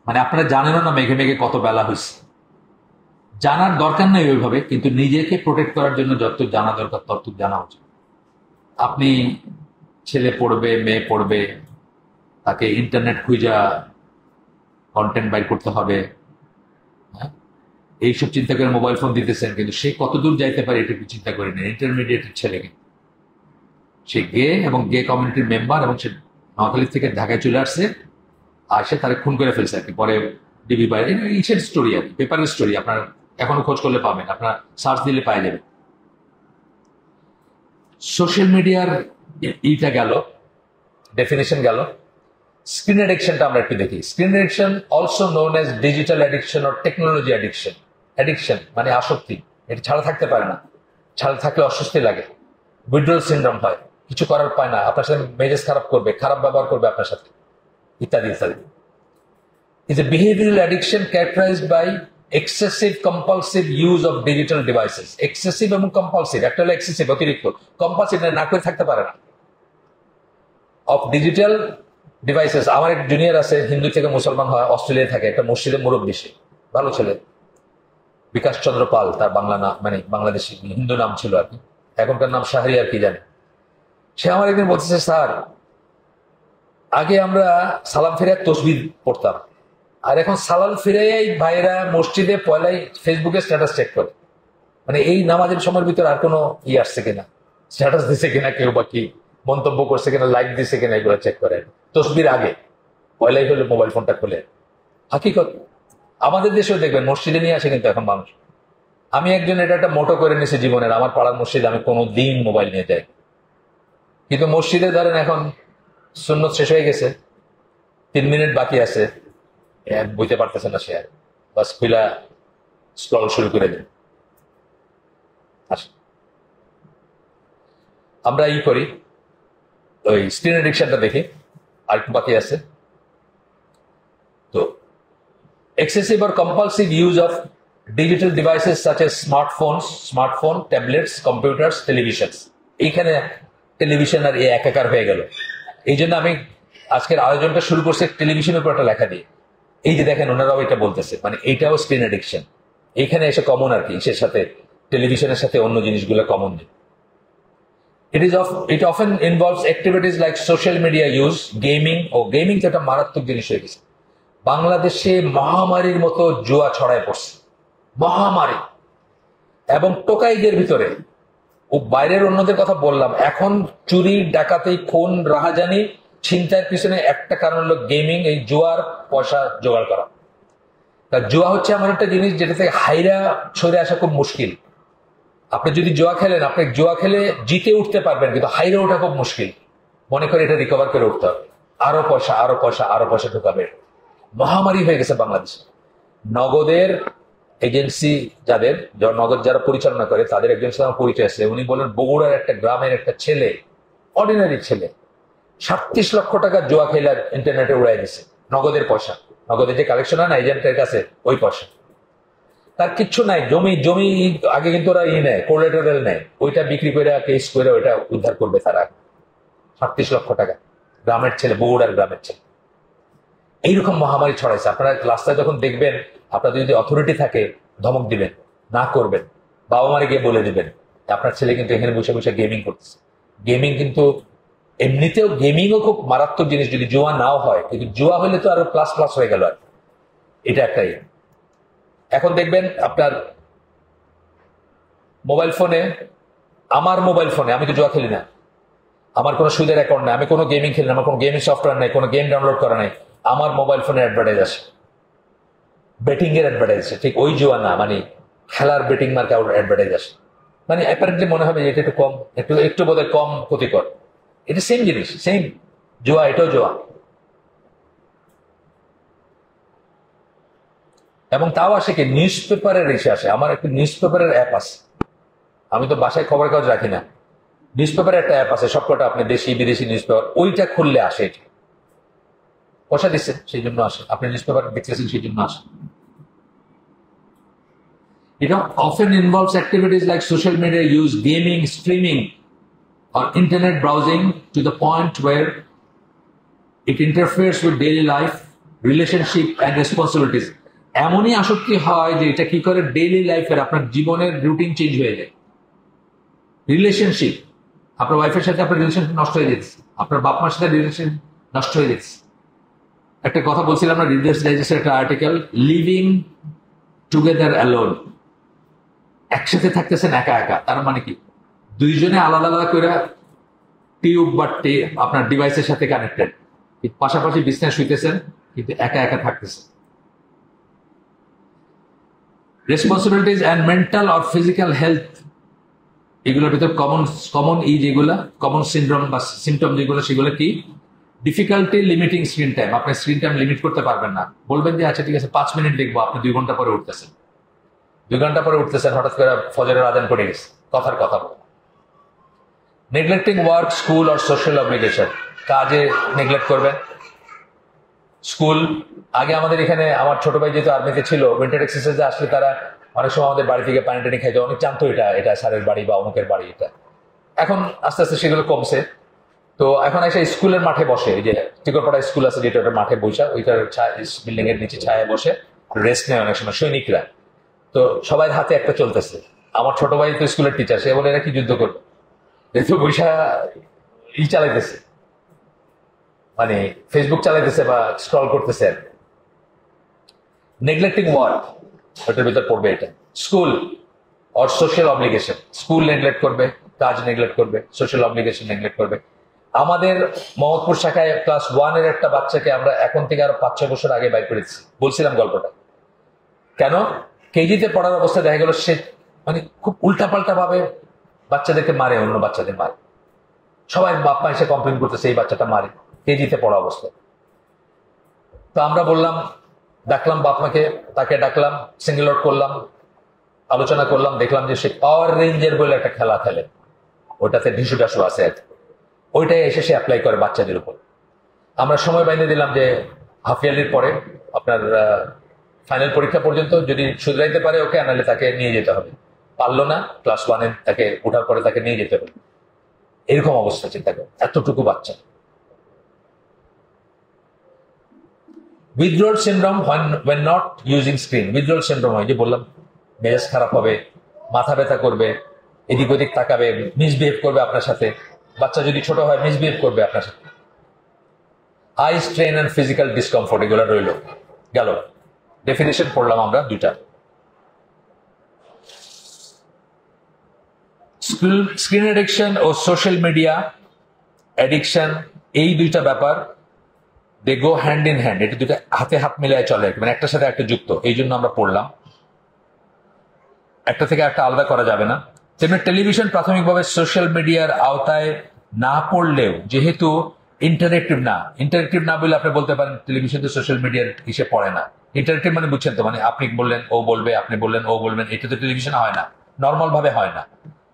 মানে আপনারা জানেনও না মেঘে মেঘে কত বেলা হয়েছে। জানার দরকার নেই ওইভাবে, কিন্তু নিজেকে প্রোটেক্ট করার জন্য যত জানা দরকার তত জানা উচিত। আপনি ছেলে পড়বে, মেয়ে পড়বে, তাকে ইন্টারনেট খুঁজা কন্টেন্ট বাইর করতে হবে, এইসব চিন্তা করে মোবাইল ফোন দিতেছেন, কিন্তু সে কতদূর যাইতে পারে এটা চিন্তা করে নেই। ইন্টারমিডিয়েটের ছেলে, কিন্তু সে গে এবং গে কমিউনিটির মেম্বার, এবং সে নোয়াখালী থেকে ঢাকায় চলে আসছে, আর সে তারা খুন করে ফেলছে আর কি। পরে ডিবি বাইরে ইসের স্টোরি আর কি, পেপারের স্টোরি, আপনার এখনো খোঁজ করলে পাবেন, আপনার সার্চ দিলে পাওয়া যাবে। সোশ্যাল মিডিয়ার ইটা গেল, ডেফিনেশন গেল। স্ক্রিন অ্যাডিকশনটা আমরা একটু দেখি। Screen addiction also known as digital addiction or technology addiction. Addiction মানে আসক্তি, এটা ছাড়া থাকতে পারে না, ছাড়া থাকলে অস্বস্তি লাগে, উইথড্রল সিনড্রোম হয়, কিছু করার পায় না, আপনার সাথে মেজাজ খারাপ করবে, খারাপ ব্যবহার করবে আপনার সাথে, ইত্যাদি ইত্যাদি। is a behavioral addiction characterized by excessive compulsive use of digital devices. Excessive এবং compulsive, একটা হলো excessive অতিরিক্ত, compulsive না করে থাকতে পারে না, of digital devices। আমার এক জুনিয়র আছে, হিন্দু থেকে মুসলমান হয়, অস্ট্রেলিয়া থাকে, একটা মসজিদের মুরব্বী, সে ভালো ছেলে, বিকাশ চন্দ্র পাল তার বাংলা নাম, মানে বাংলাদেশি হিন্দু নাম ছিল আর কি, এখনকার নাম শাহরিয়ার কি জানে। সে আমার একদিন বলতেছে, স্যার আগে আমরা সালাম ফিরে তসবিহ পড়তাম, আর এখন সালাম ফিরাই ভাইরা মসজিদে পয়লাই ফেসবুকে স্ট্যাটাস চেক করে, মানে এই নামাজের সময়ের ভিতরে আর কোনো আসছে কিনা, স্ট্যাটাস দিছে কিনা, কেউ বা কি মন্তব্য করছে কিনা, লাইক দিছে কিনা, এগুলো চেক করে তসবির আগে পয়লাই হলে মোবাইল ফোনটা খুলে। হাকিকত আমাদের দেশেও দেখবেন মসজিদে নিয়ে আসে কিন্তু এখন মানুষ। আমি একজন এটা একটা মোটো করে নিয়েছি জীবনের, আমার পাড়ার মসজিদে আমি কোনো দিন মোবাইল নিয়ে যাই, কিন্তু মসজিদে ধরেন এখন সুন্নত শেষ হয়ে গেছে, 3 মিনিট বাকি আছে, বুঝতে পারতেছে না, সে আর বাস খুলা স্ক্রল শুরু করে দেন। আমরা ই করি, ওই স্ক্রিন অ্যাডিকশনটা দেখি, আর একটু বাকি আছে। তো excessive or compulsive use of digital devices such as smartphone, tablets, computers, televisions। এইখানে টেলিভিশন আর একাকার হয়ে গেল। এই জন্য আমি আজকের আয়োজনটা শুরু করছি টেলিভিশনের উপর একটা লেখা দিয়ে। এই যে দেখেন ওনারাও এটা বলতেছে, মানে এইটাও স্ক্রিন অ্যাডিকশন। এইখানে এসে কমন আর কি, এর সাথে টেলিভিশনের সাথে অন্য জিনিসগুলো কমন নেই। It often involves activities like social media use, gaming। O gaming তো একটা মারাত্মক জিনিস হয়ে গেছে। বাংলাদেশে মহামারীর মতো জুয়া ছড়ায় পড়ছে, মহামারী, এবং টোকাইদের ভিতরে, ও বাইরের অন্যদের কথা বললাম, এখন চুরি, ডাকাতি, খুন, রাহাজানি, ছিনতাইয়ের পিছনে একটা কারণ হলো গেমিং, এই জুয়ার পয়সা জোগাড় করা। তা জুয়া হচ্ছে এমন একটা জিনিস যেটা থেকে হাইরা সরে আসা খুব মুশকিল। আপনি যদি জুয়া খেলেন, আপনি জুয়া খেলে জিতে উঠতে পারবেন, কিন্তু হাইরে ওঠা খুব মুশকিল। মনে করে এটা রিকভার করে উঠতে হবে, আরো পয়সা আরো পয়সা আরো পয়সা ঢোকাবে। মহামারী হয়ে গেছে বাংলাদেশে। নগদের এজেন্সি যাদের, নগদ যারা পরিচালনা করে, তাদের একজন সাথে আমার পরিচয় আছে। উনি বলেন বগুড়ার একটা গ্রামের একটা ছেলে, অর্ডিনারি ছেলে, 37 লক্ষ টাকা জুয়া খেলে ইন্টারনেটে উড়াই দিছে, নগদের পয়সা, নগদের যে কালেকশন হয় না এজেন্টের কাছে, ওই পয়সা। তার কিচ্ছু নাই, জমি আগে কিন্তু ওরা নেয়, কোলেটারাল নেয়, ওইটা বিক্রি করে কেস করে ওইটা উদ্ধার করবে তারা। 37 লক্ষ টাকা, গ্রামের ছেলে, বগুড়ার গ্রামের ছেলে। এইরকম মহামারী ছড়াইছে। আপনারা রাস্তায় যখন দেখবেন, আপনাদের যদি অথরিটি থাকে, ধমক দিবেন, না করবেন, বাবা মারে গিয়ে বলে দিবেন আপনার ছেলে কিন্তু এখানে বসে বসে গেমিং করতেছে। গেমিং কিন্তু এমনিতেও গেমিংও খুব মারাত্মক জিনিস, যদি জুয়া নাও হয়, কিন্তু জুয়া হলে তো আরো প্লাস প্লাস হয়ে গেল আর। এটা একটাই। এখন দেখবেন আপনার মোবাইল ফোনে, আমার মোবাইল ফোনে, আমি তো জুয়া খেলি না, আমার কোনো সুদের অ্যাকাউন্ট নাই, আমি কোনো গেমিং খেলি না, আমার কোনো গেমিং সফটওয়্যার নাই, কোনো গেম ডাউনলোড করা নাই, আমার মোবাইল ফোনে অ্যাডভার্টাইজ আসে, বেটিং এর অ্যাডভার্টাইজ আসে। ঠিক ওই জুয়া না, মানে খেলার বেটিং মার্কা অ্যাডভার্টাইজ আসে। মানে অ্যাপারেন্টলি মনে হবে এটা একটু কম, একটু বোধহয় কম ক্ষতিকর। এটা সেম জিনিস, সেম জুয়া, এটাও জুয়া। এবং তাও আসে কি, নিউজ পেপারের এসে আসে। আমার একটা নিউজ পেপারের অ্যাপ আছে, আমি তো বাসায় খবরের কাগজ রাখি না, নিউজ পেপারের একটা অ্যাপ আছে, সবকটা আপনি দেশি বিদেশি নিউজ পেপার, ওইটা খুললে আসে, এটা পয়সা দিচ্ছে সেই জন্য আসে, আপনি নিউজ পেপার দেখতেছেন সেই জন্য আসে। It often involves activities like social media use, gaming, streaming, or internet browsing to the point where it interferes with daily life, relationship and responsibilities. এমনই আসক্তি হয় যে এটা কি করে ডেইলি লাইফের, আপনার জীবনের রুটিন চেঞ্জ হয়ে যায়। রিলেশনশিপ, আপনার ওয়াইফের সাথে আপনার রিলেশনশিপ নষ্ট হয়ে যাচ্ছে, আপনার বাপ মার সাথে রিলেশন নষ্ট হয়ে যাচ্ছে। একটা কথা বলছিলাম না, রিডার্স ডাইজেস্টের একটা আর্টিকেল, লিভিং টুগেদার অ্যালোন, একসাথে থাকতেছেন একা একা। তার মানে কি, দুইজনে আলাদা আলাদা করে টিউব বা আপনার ডিভাইসের সাথে কানেক্টেড, পাশাপাশি বিছানায় শুইতেছেন কিন্তু একা একা থাকতেছেন। Responsibilities and mental or physical health এগুলোর ভিতর কমন কমন যেগুলো কমন সিনড্রোম বা সিমটম যেগুলো সেগুলো কি? Difficulty limiting screen time. আপনি স্ক্রিন টাইম লিমিট করতে পারবেন না। বলবেন যে আচ্ছা ঠিক আছে 5 মিনিট দেখবো, আপনি 2 ঘন্টা পরে উঠতেছেন। 2 ঘন্টা পরে উঠতেছেন, হঠাৎ করে ফজরের আজান পড়ে গেছে, কথার কথা বলে। নেগলেক্টিং ওয়ার্ক, স্কুল আর সোশ্যাল অব্লিগেশন। কাজে নেগলেক্ট করবেন। স্কুল, আগে আমাদের এখানে আমার ছোট ভাই যেহেতু আর্মিতে ছিল, উইন্টার এক্সারসাইজে আসলে তারা অনেক সময় আমাদের বাড়ি থেকে পানি টানি খাইতো, অনেক জানতো এটা স্যারের বাড়ি বা অমুকের বাড়ি এটা। এখন আস্তে আস্তে সেগুলো কমছে। তো এখন এসে স্কুলের মাঠে বসে, যে টিকরপাড়া স্কুল আছে যেটা, ওটার মাঠে বসা, ওইটার বিল্ডিং এর নিচে ছায়া বসে রেস্ট নেয় অনেক সময় সৈনিকরা। তো সবাই হাতে একটা চলতেছে। আমার ছোট ভাই তো স্কুলের টিচার, সে বলে এরা কি যুদ্ধ করবে, যেহেতু বৈশা চালাইতেছে, মানে ফেসবুক চালাইতেছে বা স্ক্রল করতেছে। নেগলেক্টিং ওয়ার্ক, ওটার ভিতর পড়বে এটা। স্কুল আর সোশ্যাল অব্লিগেশন। স্কুল নেগলেক্ট করবে, কাজ নেগলেক্ট করবে, সোশ্যাল অব্লিগেশন নেগলেক্ট করবে। আমাদের মোহাম্মদপুর শাখায় ক্লাস 1 এর একটা বাচ্চাকে আমরা এখন থেকে আরো 5-6 বছর আগে বাইর করেছি, বলছিলাম গল্পটা। কেন? কেজিতে পড়ার অবস্থায় দেখা গেল সে মানে খুব উল্টাপাল্টা ভাবে বাচ্চাদেরকে মারে, অন্য বাচ্চাদের মারে। সবাই বাপ মা এসে কমপ্লেন করতেছে এই বাচ্চাটা মারে, কেজিতে পড়া অবস্থায়। তো আমরা বললাম, ডাকলাম বাপ মাকে, তাকে ডাকলাম, সিঙ্গেল আউট করলাম, আলোচনা করলাম, দেখলাম যে সে পাওয়ার রেঞ্জের বলে একটা খেলা খেলে, ওটাতে ঢিসু ডাসু আছে, ওইটাই এসে সে অ্যাপ্লাই করে বাচ্চাদের উপর। আমরা সময় বাইন্ধে দিলাম যে হাফ ইয়ারলির পরে আপনার ফাইনাল পরীক্ষা পর্যন্ত যদি শুধরাইতে পারে ওকে, আনালে তাকে নিয়ে যেতে হবে। পারলো না, ক্লাস 1 তাকে ওঠার পরে তাকে নিয়ে যেতে হবে। এরকম অবস্থা, চিন্তা করে, এতটুকু বাচ্চা। Withdrawal syndrome when not using screen। Withdrawal syndrome হয় যে বললাম, মেজাজ খারাপ হবে, মাথা ব্যথা করবে, এদিক ওদিক তাকাবে, মিসবিহেভ করবে আপনার সাথে। বাচ্চা যদি ছোট হয় মিসবিহেভ করবে আপনার সাথে। I strain and physical discomfort, এগুলো রইল। গেল ডেফিনেশন পড়লাম আমরা দুটা। স্ক্রিন অ্যাডিকশন ও সোশ্যাল মিডিয়া অ্যাডিকশন, এই দুইটা ব্যাপার দে গো হ্যান্ড ইন হ্যান্ড। এটা দুটা হাতে হাত মিলায় চলে, মানে একটার সাথে একটা যুক্ত, এই জন্য আমরা পড়লাম। একটা থেকে একটা আলাদা করা যাবে না। তেমনি টেলিভিশন প্রাথমিকভাবে সোশ্যাল মিডিয়ার আওতায় না পড়লেও, যেহেতু ইন্টারেক্টিভ না বলে আপনি বলতে পারেন টেলিভিশন তো সোশ্যাল মিডিয়ার হিসেবে পড়ে না। ইন্টারেক্টিভ মানে বুঝছেন তো, মানে আপনি বললেন ও বলবে, আপনি বললেন ও বলবেন, এটা তো টেলিভিশন হয় না, নর্মাল ভাবে হয় না।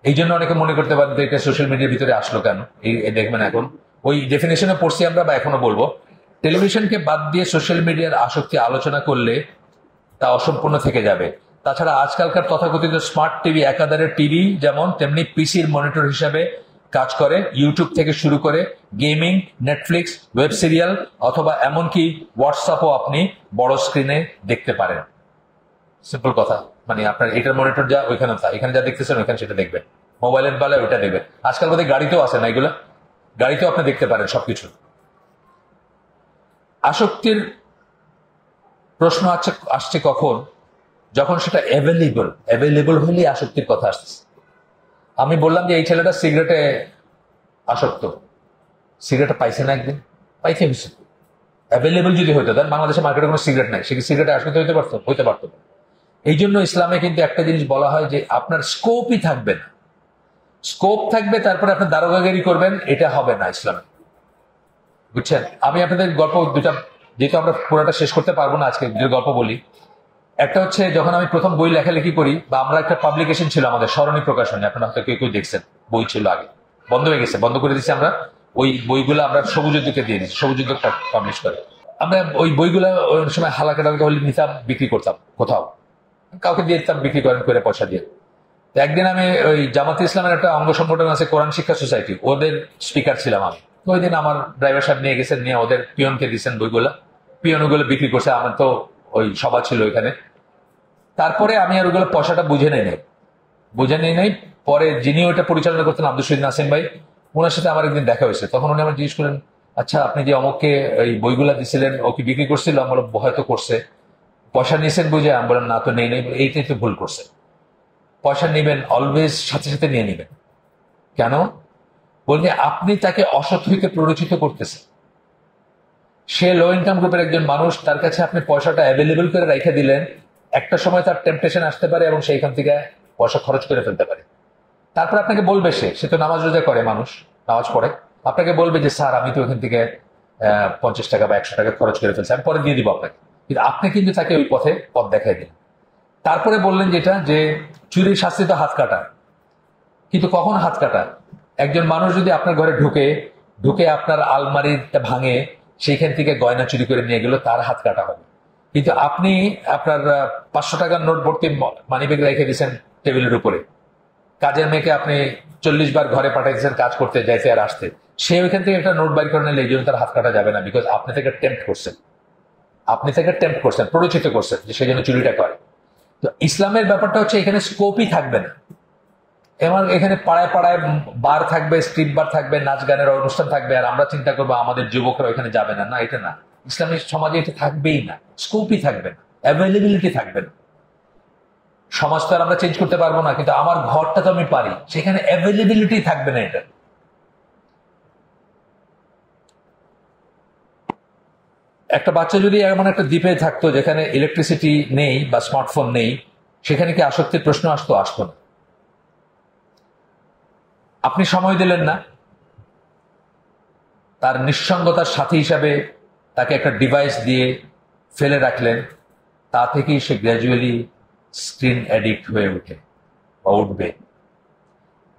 এই জন্য অনেকে মনে করতে পারেন এটা সোশ্যাল মিডিয়ার ভিতরে আসলো কেন। এই দেখবেন এখন ওই ডেফিনেশনে পড়ছি আমরা, বা এখনো বলবো, টেলিভিশনকে বাদ দিয়ে সোশ্যাল মিডিয়ার আসক্তি আলোচনা করলে তা অসম্পূর্ণ থেকে যাবে। তাছাড়া আজকালকার তথাকথিত স্মার্ট টিভি, একাধারে টিভি যেমন তেমনি পিসির মনিটর হিসাবে কাজ করে। ইউটিউব থেকে শুরু করে গেমিং, নেটফ্লিক্স, ওয়েব সিরিয়াল অথবা এমনকি হোয়াটসঅ্যাপও আপনি বড় স্ক্রিনে দেখতে পারেন। সিম্পল কথা, মানে আপনার এটার মনিটর যা ওইখানে তা, এখানে যা দেখতেছেন ওইখানে সেটা দেখবেন। মোবাইলের বেলায় ওইটা দেখবেন। আজকাল বোধহয় গাড়িতেও আছে না এগুলো, গাড়িতেও আপনি দেখতে পারেন সবকিছু। আসক্তির প্রশ্ন আসছে কখন? যখন সেটা অ্যাভেলেবল হলেই আসক্তির কথা আসছে। আমি বললাম যে এই ছেলেটা সিগারেটে আসক্ত, সিগারেটটা পাইছে না, একদিন পাইতে হয়েছে। অ্যাভেলেবল যদি হইতো, তার বাংলাদেশে মার্কেটে কোনো সিগারেট নাই, সে কি সিগারেটে আসক্ত হইতে পারতো। এই জন্য ইসলামে কিন্তু একটা জিনিস বলা হয় যে আপনার স্কোপই থাকবে না। স্কোপ থাকবে, তারপরে আপনি দারোগাগিরি করবেন, এটা হবে না ইসলামে, বুঝছেন। আমি আপনাদের গল্প দুটা, যেহেতু আমরা পুরোটা শেষ করতে পারবো না আজকে, যে গল্প বলি। একটা হচ্ছে যখন আমি প্রথম বই লেখালেখি করি, বা আমরা একটা পাবলিকেশন ছিল আমাদের সরণী প্রকাশনী, আপনারা হয়তো কেউ দেখছেন, বই ছিল আগে, বন্ধ হয়ে গেছে, বন্ধ করে দিচ্ছি আমরা। ওই বইগুলো আমরা সবুজ উদ্যোগকে দিয়ে দিচ্ছি, সবুজ উদ্যোগ পাবলিশ করে। আমরা ওই বইগুলো ওই সময় হালকা টালকা হলে নিতাম, বিক্রি করতাম কোথাও, কাউকে দিয়ে দিতাম, বিক্রি করে পয়সা দিয়ে। তো একদিন আমি ওই জামাতে ইসলামের একটা অঙ্গ সংগঠন আছে কোরআন শিক্ষা সোসাইটি, ওদের স্পিকার ছিলাম আমি। ওই দিন আমার ড্রাইভার সাহেব নিয়ে গেছেন, নিয়ে ওদের পিয়নকে দিচ্ছেন বইগুলা, পিয়ন ওগুলো বিক্রি করছে। আমার তো ওই সভা ছিল ওইখানে। তারপরে আমি আর ওগুলো পয়সাটা বুঝে নেই নাই। পরে যিনি ওইটা পরিচালনা করতেন, আব্দুল শহীদ নাসিম ভাই, ওনার সাথে আমার একদিন দেখা হয়েছে। তখন উনি আমার জিজ্ঞেস করেন, আচ্ছা আপনি যে অমুককে এই বইগুলা দিছিলেন, ও কি বিক্রি করছিল? আমি বললাম হয়তো করছে। পয়সা নিয়েছেন বুঝে? আমি বললাম না তো নেই, এইটাই তো ভুল করছে। পয়সা নেবেন অলওয়েজ সাথে সাথে নিয়ে নেবেন। কেন? বলতে আপনি তাকে অসৎ হইতে প্ররোচিত করতেছেন। সে লো ইনকাম গ্রুপের একজন মানুষ, তার কাছে আপনি পয়সাটা অ্যাভেলেবল করে রেখে দিলেন, একটা সময় তার টেম্পটেশন আসতে পারে এবং সেইখান থেকে পয়সা খরচ করে ফেলতে পারে। তারপর আপনাকে বলবে, সে তো নামাজ রোজা করে, মানুষ নামাজ পড়ে, আপনাকে বলবে যে স্যার আমি তো ওখান থেকে 50 টাকা বা 100 টাকা খরচ করে ফেলছি, আমি পরে দিয়ে দিব আপনাকে। কিন্তু আপনি কিন্তু তাকে ওই পথ দেখাই দিন। তারপরে বললেন যেটা, যে চুরির শাস্তি তো হাত কাটা। কিন্তু কখন হাত কাটা? একজন মানুষ যদি আপনার ঘরে ঢুকে আপনার আলমারিটা ভাঙে, সেইখান থেকে গয়না চুরি করে নিয়ে গেল, তার হাত কাটা হবে। কিন্তু আপনি আপনার 500 টাকার নোট ভর্তি মানিব্যাগ রেখে দিয়েছেন টেবিলের উপরে, কাজের মেয়েকে আপনি 40 বার ঘরে পাঠাইছেন কাজ করতে, যাইতে আর আসতে, সে ওইখান থেকে একটা নোট বাইর করে নিলে এই জন্য তার হাত কাটা যাবে না, বিকজ আপনি তাকে টেম্পট করছেন, প্ররোচিত করছেন যে সেই জন্য চুরিটা করে। তো ইসলামের ব্যাপারটা হচ্ছে এখানে স্কোপই থাকবে না। এবং এখানে পাড়ায় পাড়ায় বার থাকবে, স্ট্রিট বার থাকবে, নাচ গানের অনুষ্ঠান থাকবে, আর আমরা চিন্তা করবো আমাদের যুবকরা ওইখানে যাবে না। না, এটা না, ইসলামী সমাজে এটা থাকবেই না, স্কোপই থাকবে না, অ্যাভেলেবিলিটি থাকবে না। সমাজ তো আর আমরা চেঞ্জ করতে পারবো না, কিন্তু আমার ঘরটা তো আমি পারি, সেখানে অ্যাভেলেবিলিটি থাকবে না। এটা একটা বাচ্চা যদি এমন একটা দ্বীপে থাকতো যেখানে ইলেকট্রিসিটি নেই বা স্মার্টফোন নেই, সেখানে কি আসক্তির প্রশ্ন আসতো না। আপনি সময় দিলেন না, তার নিঃসঙ্গতার সাথী হিসাবে তাকে একটা ডিভাইস দিয়ে ফেলে রাখলেন, তা থেকেই সে গ্র্যাজুয়ালি স্ক্রিন অ্যাডিক্ট হয়ে উঠে বা উঠবে।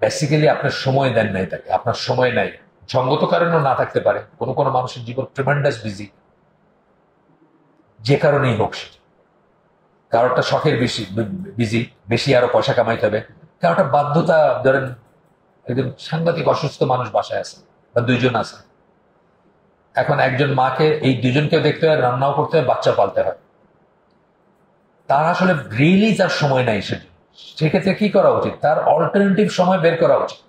বেসিক্যালি আপনার সময় দেন নাই তাকে, আপনার সময় নাই, সঙ্গত কারণেও না থাকতে পারে। কোনো মানুষের জীবন ট্রিমেন্ডাস বিজি, যে কারণেই হোক। সে কারোরটা শখের বেশি আরো পয়সা কামাইতে হবে, কারোটা বাধ্যতা, ধরেন একজন সাংঘাতিক অসুস্থ মানুষ বাসায় আছে বা 2 জন আছে, এখন একজন মাকে এই 2জনকে দেখতে হয়, রান্নাও করতে হয়, বাচ্চা পালতে হয়, তার আসলে রিয়েলি তার সময় নাই। সেক্ষেত্রে কি করা উচিত? তার অল্টারনেটিভ সময় বের করা উচিত।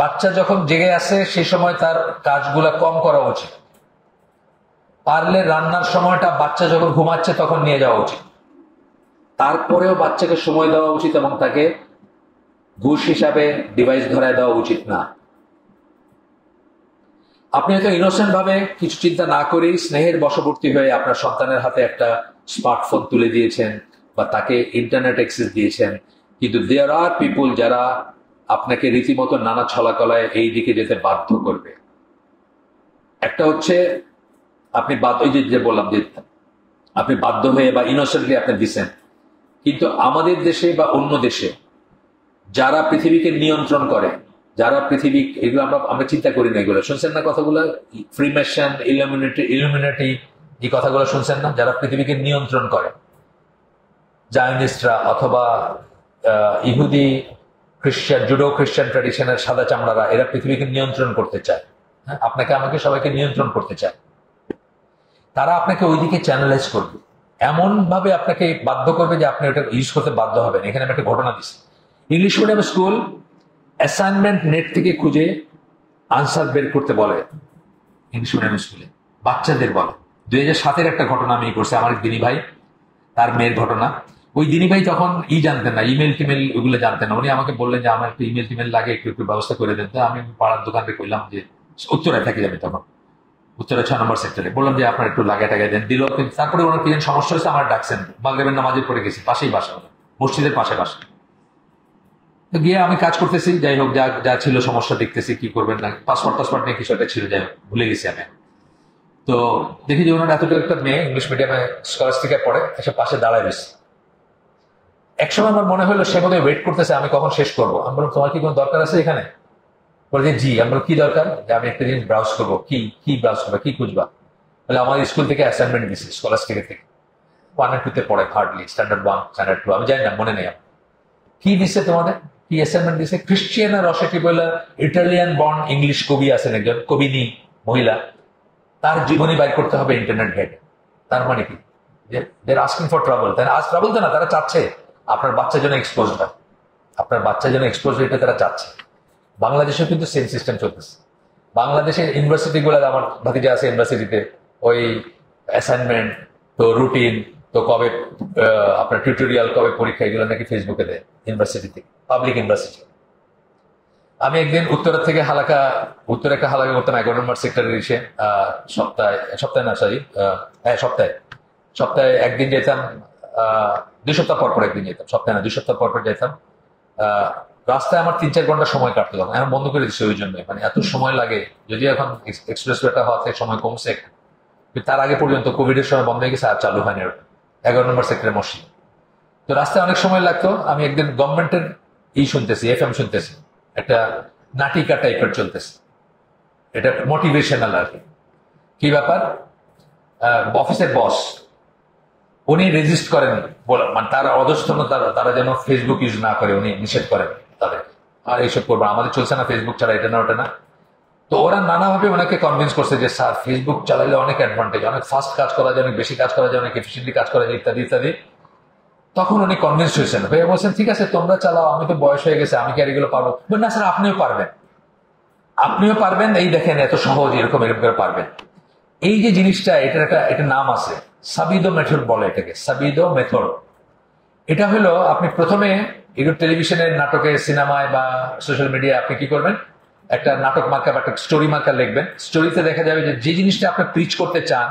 বাচ্চা যখন জেগে আছে সেই সময় তার কাজগুলা কম করা উচিত। পারলে রান্নার সময়টা বাচ্চা যখন ঘুমাচ্ছে তখন নিয়ে যাওয়া উচিত। তারপরেও বাচ্চাকে সময় দেওয়া উচিত এবং তাকে ঘুষ হিসাবে ডিভাইস ধরায় দেওয়া উচিত না। আপনি হয়তো ইনোসেন্ট ভাবে কিছু চিন্তা না করেই স্নেহের বশবর্তী হয়ে আপনার সন্তানের হাতে একটা স্মার্টফোন তুলে দিয়েছেন বা তাকে ইন্টারনেট অ্যাক্সেস দিয়েছেন, কিন্তু দেয়ার আর পিপুল যারা আপনাকে রীতিমতো নানা ছলাকলায় এই দিকে যেতে বাধ্য করবে। একটা হচ্ছে আপনি যে বললাম যে আপনি বাধ্য হয়ে বা ইনোসেন্টলি আপনি দিচ্ছেন, কিন্তু আমাদের দেশে বা অন্য দেশে যারা পৃথিবীকে নিয়ন্ত্রণ করে, যারা পৃথিবী, এগুলো আমরা চিন্তা করি না। এগুলো শুনছেন না কথাগুলো? ফ্রিমেশন, ইলুমিনেটি, এই কথাগুলো শুনছেন না? যারা পৃথিবীকে নিয়ন্ত্রণ করে, জায়নিস্টরা অথবা ইহুদি খ্রিস্টান, জুডো খ্রিস্টান ট্র্যাডিশনের সাদা চামড়ারা, এরা পৃথিবীকে নিয়ন্ত্রণ করতে চায়। হ্যাঁ, আপনাকে আমাকে সবাইকে নিয়ন্ত্রণ করতে চায়। তারা আপনাকে ওইদিকে চ্যানেলাইজ করবে, এমন ভাবে আপনাকে বাধ্য করবে যে আপনি ওটা ইউজ করতে বাধ্য হবেন। এখানে আমি একটা ঘটনা দিচ্ছি। English medium school assignment net থেকে খুঁজে আনসার বের করতে বলে। ইংলিশ মিডিয়াম স্কুলে বাচ্চাদের বলে। 2007-এর একটা ঘটনা আমি করছি, আমার দিনী ভাই, তার মেয়ের ঘটনা। ওই দিনী ভাই তখন জানতেন না, ইমেল টিমেল ওইগুলো জানতেন না। উনি আমাকে বললেন যে আমার একটু ইমেল টিমেল লাগে, একটু ব্যবস্থা করে দেন। তো আমি পাড়ার দোকানে কইলাম, যে উত্তরায় থাকি আমি তখন, উত্তরা 6 নম্বর সেক্টরে, বললাম যে আপনার একটু লাগাই টাগাই দেন। দিল। তারপরে ওনার কি সমস্যা হয়েছে, আমার ডাকছেন, মাগরিবের নামাজে পড়ে গেছি, পাশেই বাসা, মসজিদের পাশে বাসা। গিয়ে আমি কাজ করতেছি, যাই হোক, যা ছিল সমস্যা দেখতেছি, কি করবেন না, পাসপোর্ট নিয়ে কিছু একটা ছিল, যাই হোক ভুলে গেছি আমি। তো দেখি যে ওনার এতটুকু একটা মেয়ে ইংলিশ মিডিয়ামে স্কলাস্টিকে পড়ে, এসে পাশে দাঁড়ায় গেছে। একসময় আমার মনে হলো সে বোধহয় ওয়েট করতেছে আমি কখন শেষ করবো। আমি বললাম, তোমার কি কোনো দরকার আছে এখানে? বলে যে জি। আমি বললাম, কি দরকার? যে আমি একটা জিনিস ব্রাউজ করবো। কি ব্রাউজ করবো, কি খুঁজবা? বলে আমার স্কুল থেকে অ্যাসাইনমেন্ট দিচ্ছে, স্কলাস্টিকে থেকে 1 আর 2-তে পড়ে, হার্ডলি স্ট্যান্ডার্ড 1, স্ট্যান্ডার্ড 2, আমি জানি না, মনে নেই। কি দিচ্ছে তোমাদের? কি অ্যাসাইনমেন্ট দিচ্ছে? ক্রিশ্চিয়ানা রসেটি বলে ইটালিয়ান বর্ন ইংলিশ কবি আছেন, একজন কবিনী মহিলা, তার জীবনী বাইর করতে হবে ইন্টারনেট ঘেটে। তার মানে কি? দেয়ার আস্কিং ফর ট্রাবল। তাই আজ ট্রাবল তো না, তারা চাচ্ছে আপনার বাচ্চা যেন এক্সপোজ হয়, আপনার বাচ্চা যেন এক্সপোজ হইতে তারা চাচ্ছে। বাংলাদেশেও কিন্তু সেম সিস্টেম চলতেছে। বাংলাদেশের ইউনিভার্সিটি গুলো, আমার ভাতিজা আছে ইউনিভার্সিটিতে, ওই অ্যাসাইনমেন্ট তো রুটিন তো কবে আপনার টিউটোরিয়াল, কবে পরীক্ষা, এগুলো নাকি ফেসবুকে দেয় ইউনিভার্সিটি থেকে, পাবলিক ইউনিভার্সিটি। আমি একদিন উত্তরা থেকে একটা হালাকা করতাম 11 নম্বর সেক্টরের এসে, সপ্তাহে একদিন যেতাম, 2 সপ্তাহ পর একদিন যেতাম, সপ্তাহে না 2 সপ্তাহ পর যেতাম। রাস্তায় আমার 3-4 ঘন্টা সময় কাটতো, তখন এখন বন্ধ করে দিচ্ছে ওই জন্য, মানে এত সময় লাগে। যদিও এখন এক্সপ্রেসওয়েটা হওয়াতে সময় কমছে, কিন্তু তার আগে পর্যন্ত কোভিড এর সময় বন্ধ হয়ে গেছে আর চালু হয়নি। 11 নম্বর সেক্টরে মসজিদ, তো রাস্তায় অনেক সময় লাগতো। আমি একদিন গভর্নমেন্টের শুনতেছি, এফএম শুনতেছি, একটা নাটিকা টাইপের চলতেছে, এটা মোটিভেশনাল আর কি। কি ব্যাপার, অফিসের বস উনি রেজিস্ট করেন, মানে তার অধস্তন তারা যেন ফেসবুক ইউজ না করে উনি নিষেধ করেন তাদের, আর এইসব করবো আমাদের চলছে না ফেসবুক ছাড়া, এটা না ওটা না। তো ওরা নানাভাবে ওনাকে কনভিন্স করছে যে স্যার ফেসবুক চালাইলে অনেক অ্যাডভান্টেজ, অনেক ফাস্ট কাজ করা যায়, অনেক বেশি কাজ করা যায়, অনেক এফিসিয়েন্টলি কাজ করা যায়, ইত্যাদি ইত্যাদি। তখন উনি কনভিন্স হয়েছেন, ভাইয়া বলছেন ঠিক আছে তোমরা চালাও, আমি তো বয়স হয়ে গেছে, আমি কি আর এগুলো পারবো? না স্যার আপনিও পারবেন, আপনিও পারবেন, এই দেখেন এত সহজ, এরকম এরকম করে পারবেন। এই যে জিনিসটা, এটা নাম আছে, সাবিদো মেথড বলে এটাকে, সাবিদো মেথড। এটা হলো আপনি প্রথমে এগুলো টেলিভিশনের নাটকে, সিনেমায় বা সোশ্যাল মিডিয়ায় আপনি কি করবেন, একটা নাটক মার্কা বা একটা স্টোরি মার্কা লিখবেন। স্টোরিতে দেখা যাবে যে জিনিসটা আপনি প্রিচ করতে চান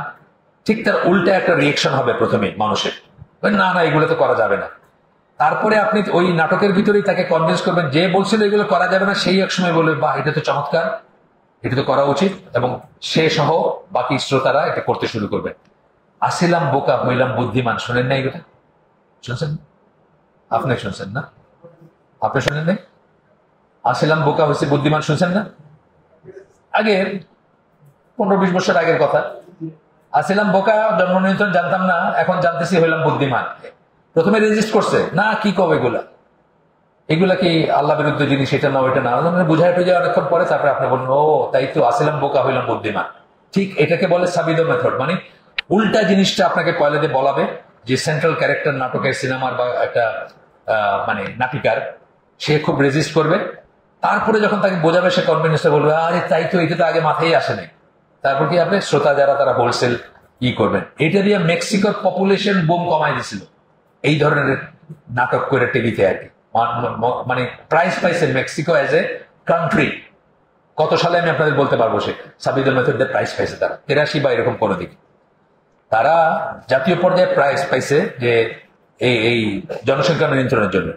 ঠিক তার উল্টা একটা রিয়েকশন হবে প্রথমে মানুষের, না না এগুলো তো করা যাবে না। তারপরে আপনি ওই নাটকের ভিতরেই তাকে কনভিন্স করবেন, যে বলছিল এগুলো করা যাবে না সেই এক সময় বলবে বাহ এটা তো চমৎকার, এটা তো করা উচিত, এবং সে সহ বাকি শ্রোতারা এটা করতে শুরু করবে। আসিলাম বোকা হইলাম বুদ্ধিমান, শোনেন না এগুলো? শুনছেন? আপনি শুনছেন না? আপনি শোনেন নাই? আসিলাম বোকা হয়েছে বুদ্ধিমান, শুনছেন না? আগে 15-20 বছর আগের কথা। আসিলাম বোকা, জন্ম নিয়ন্ত্রণ জানতাম না, এখন জানতেছি হইলাম বুদ্ধিমান। প্রথমে রেজিস্ট করছে, না কি কবে এগুলা কি আল্লাহ বিরুদ্ধ জিনিস, এটা না ওইটা না, বুঝায় টুঝায় অনেকক্ষণ পরে তারপরে আপনি বলুন ও তাই তো, আসিলাম বোকা হইলাম বুদ্ধিমান। ঠিক এটাকে বলে সাবিদো মেথড, মানে উল্টা জিনিসটা আপনাকে পয়লা দিয়ে বলাবে, যে সেন্ট্রাল ক্যারেক্টার নাটকের, সিনেমার বা একটা মানে নাটিকার, সে খুব রেজিস্ট করবে। তারপরে যখন তাকে বোঝাবে সে কনভিন্স বলবে আরে তাই তো, এটা তো আগে মাথায় আসে নাই। তারপর কি আপনি শ্রোতা যারা তারা হোলসেল করবেন। এটা দিয়ে মেক্সিকোর পপুলেশন বুম কমাই দিছিল, এই ধরনের নাটক করে টিভিতে আর কি। মানে প্রাইজ পাইছে মেক্সিকো এজ এ কান্ট্রি। কত সালে আমি আপনাদের বলতে পারবো, সে সাবিদো মেথড দিয়ে প্রাইজ পাইছে তারা 83 বা এরকম কোনো দিকে। তারা জাতীয় পর্যায়ে প্রাইজ পাইছে যে এই জনসংখ্যা নিয়ন্ত্রণের জন্য।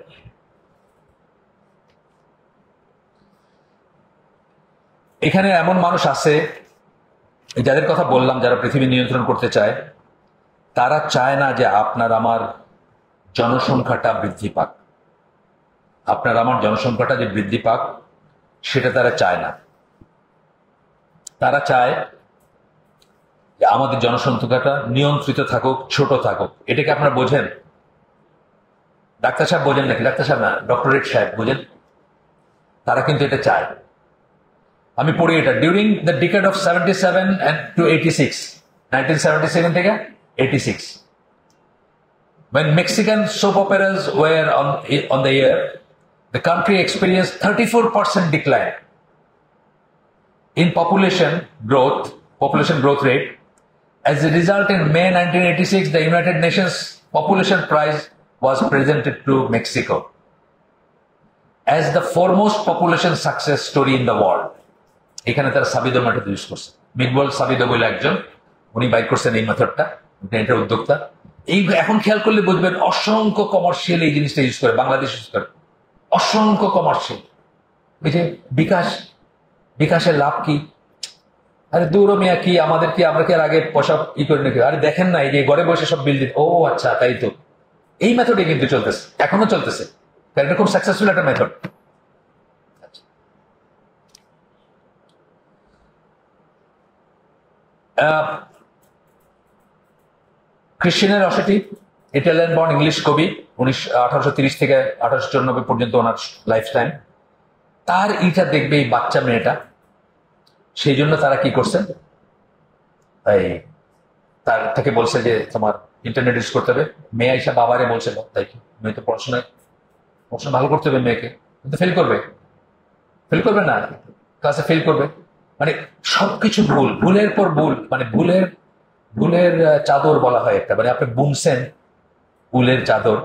এখানে এমন মানুষ আছে যাদের কথা বললাম, যারা পৃথিবী নিয়ন্ত্রণ করতে চায়, তারা চায় না যে আপনার আমার জনসংখ্যাটা বৃদ্ধি পাক, আপনার আমার জনসংখ্যাটা যে বৃদ্ধি পাক সেটা তারা চায় না। তারা চায় যে আমাদের জনসংখ্যাটা নিয়ন্ত্রিত থাকুক, ছোট থাকুক। এটাকে আপনারা বোঝেন? ডাক্তার সাহেব বোঝেন নাকি? ডাক্তার সাহেব না, ডক্টরেট সাহেব বোঝেন? তারা কিন্তু এটা চায়। আমি পড়ি এটা, during the decade of 77 and to 86, 1977 থেকে 86, when Mexican soap operas were on the air, the country experienced 34% decline in population growth rate. As a result, in May 1986, the United Nations Population Prize was presented to Mexico as the foremost population success story in the world. এখানে তারা সাবিদো method use করছে। মিকবল সাবিদো বলে একজন, উনি বাইর করছেন এই মেথডটা, এটার উদ্যোক্তা। এই এখন খেয়াল করলে বুঝবেন অসংখ্য কমার্শিয়াল এই জিনিসটা ইউজ করে, বাংলাদেশ ইউজ করে অসংখ্য কমার্শিয়াল। এই যে বিকাশের লাভ কি? আরে দূর মিয়া, কি আমাদের কি, আমরা কি আর আগে পয়সা করি নাকি? আরে দেখেন না এই যে ঘরে বসে সব বিল দিন। ও আচ্ছা তাই তো, এই মেথডে কিন্তু চলতেছে, এখনো চলতেছে, এটা খুব সাকসেসফুল একটা মেথড। ক্রিশ্চিয়ানের রসেটি, ইটালিয়ান বর্ন ইংলিশ কবি, 1830 থেকে 1894 পর্যন্ত ওনার লাইফ টাইম। তার ইটা দেখবে এই বাচ্চা মেয়েটা, সেই জন্য তারা কি করছে, তাকে বলছে যে তোমার ইন্টারনেট ইউজ করতে হবে। মেয়ে আইসা বাবারে বলছিল তাই কি, মেয়ে তো পড়াশোনা ভালো করতে হবে, মেয়েকে কিন্তু ফেল করবে না, ক্লাসে ফেল করবে, মানে সবকিছু ভুল, ভুলের পর ভুল, মানে ভুলের চাদর বলা হয় একটা, মানে আপনি বুনছেন উলের চাদর,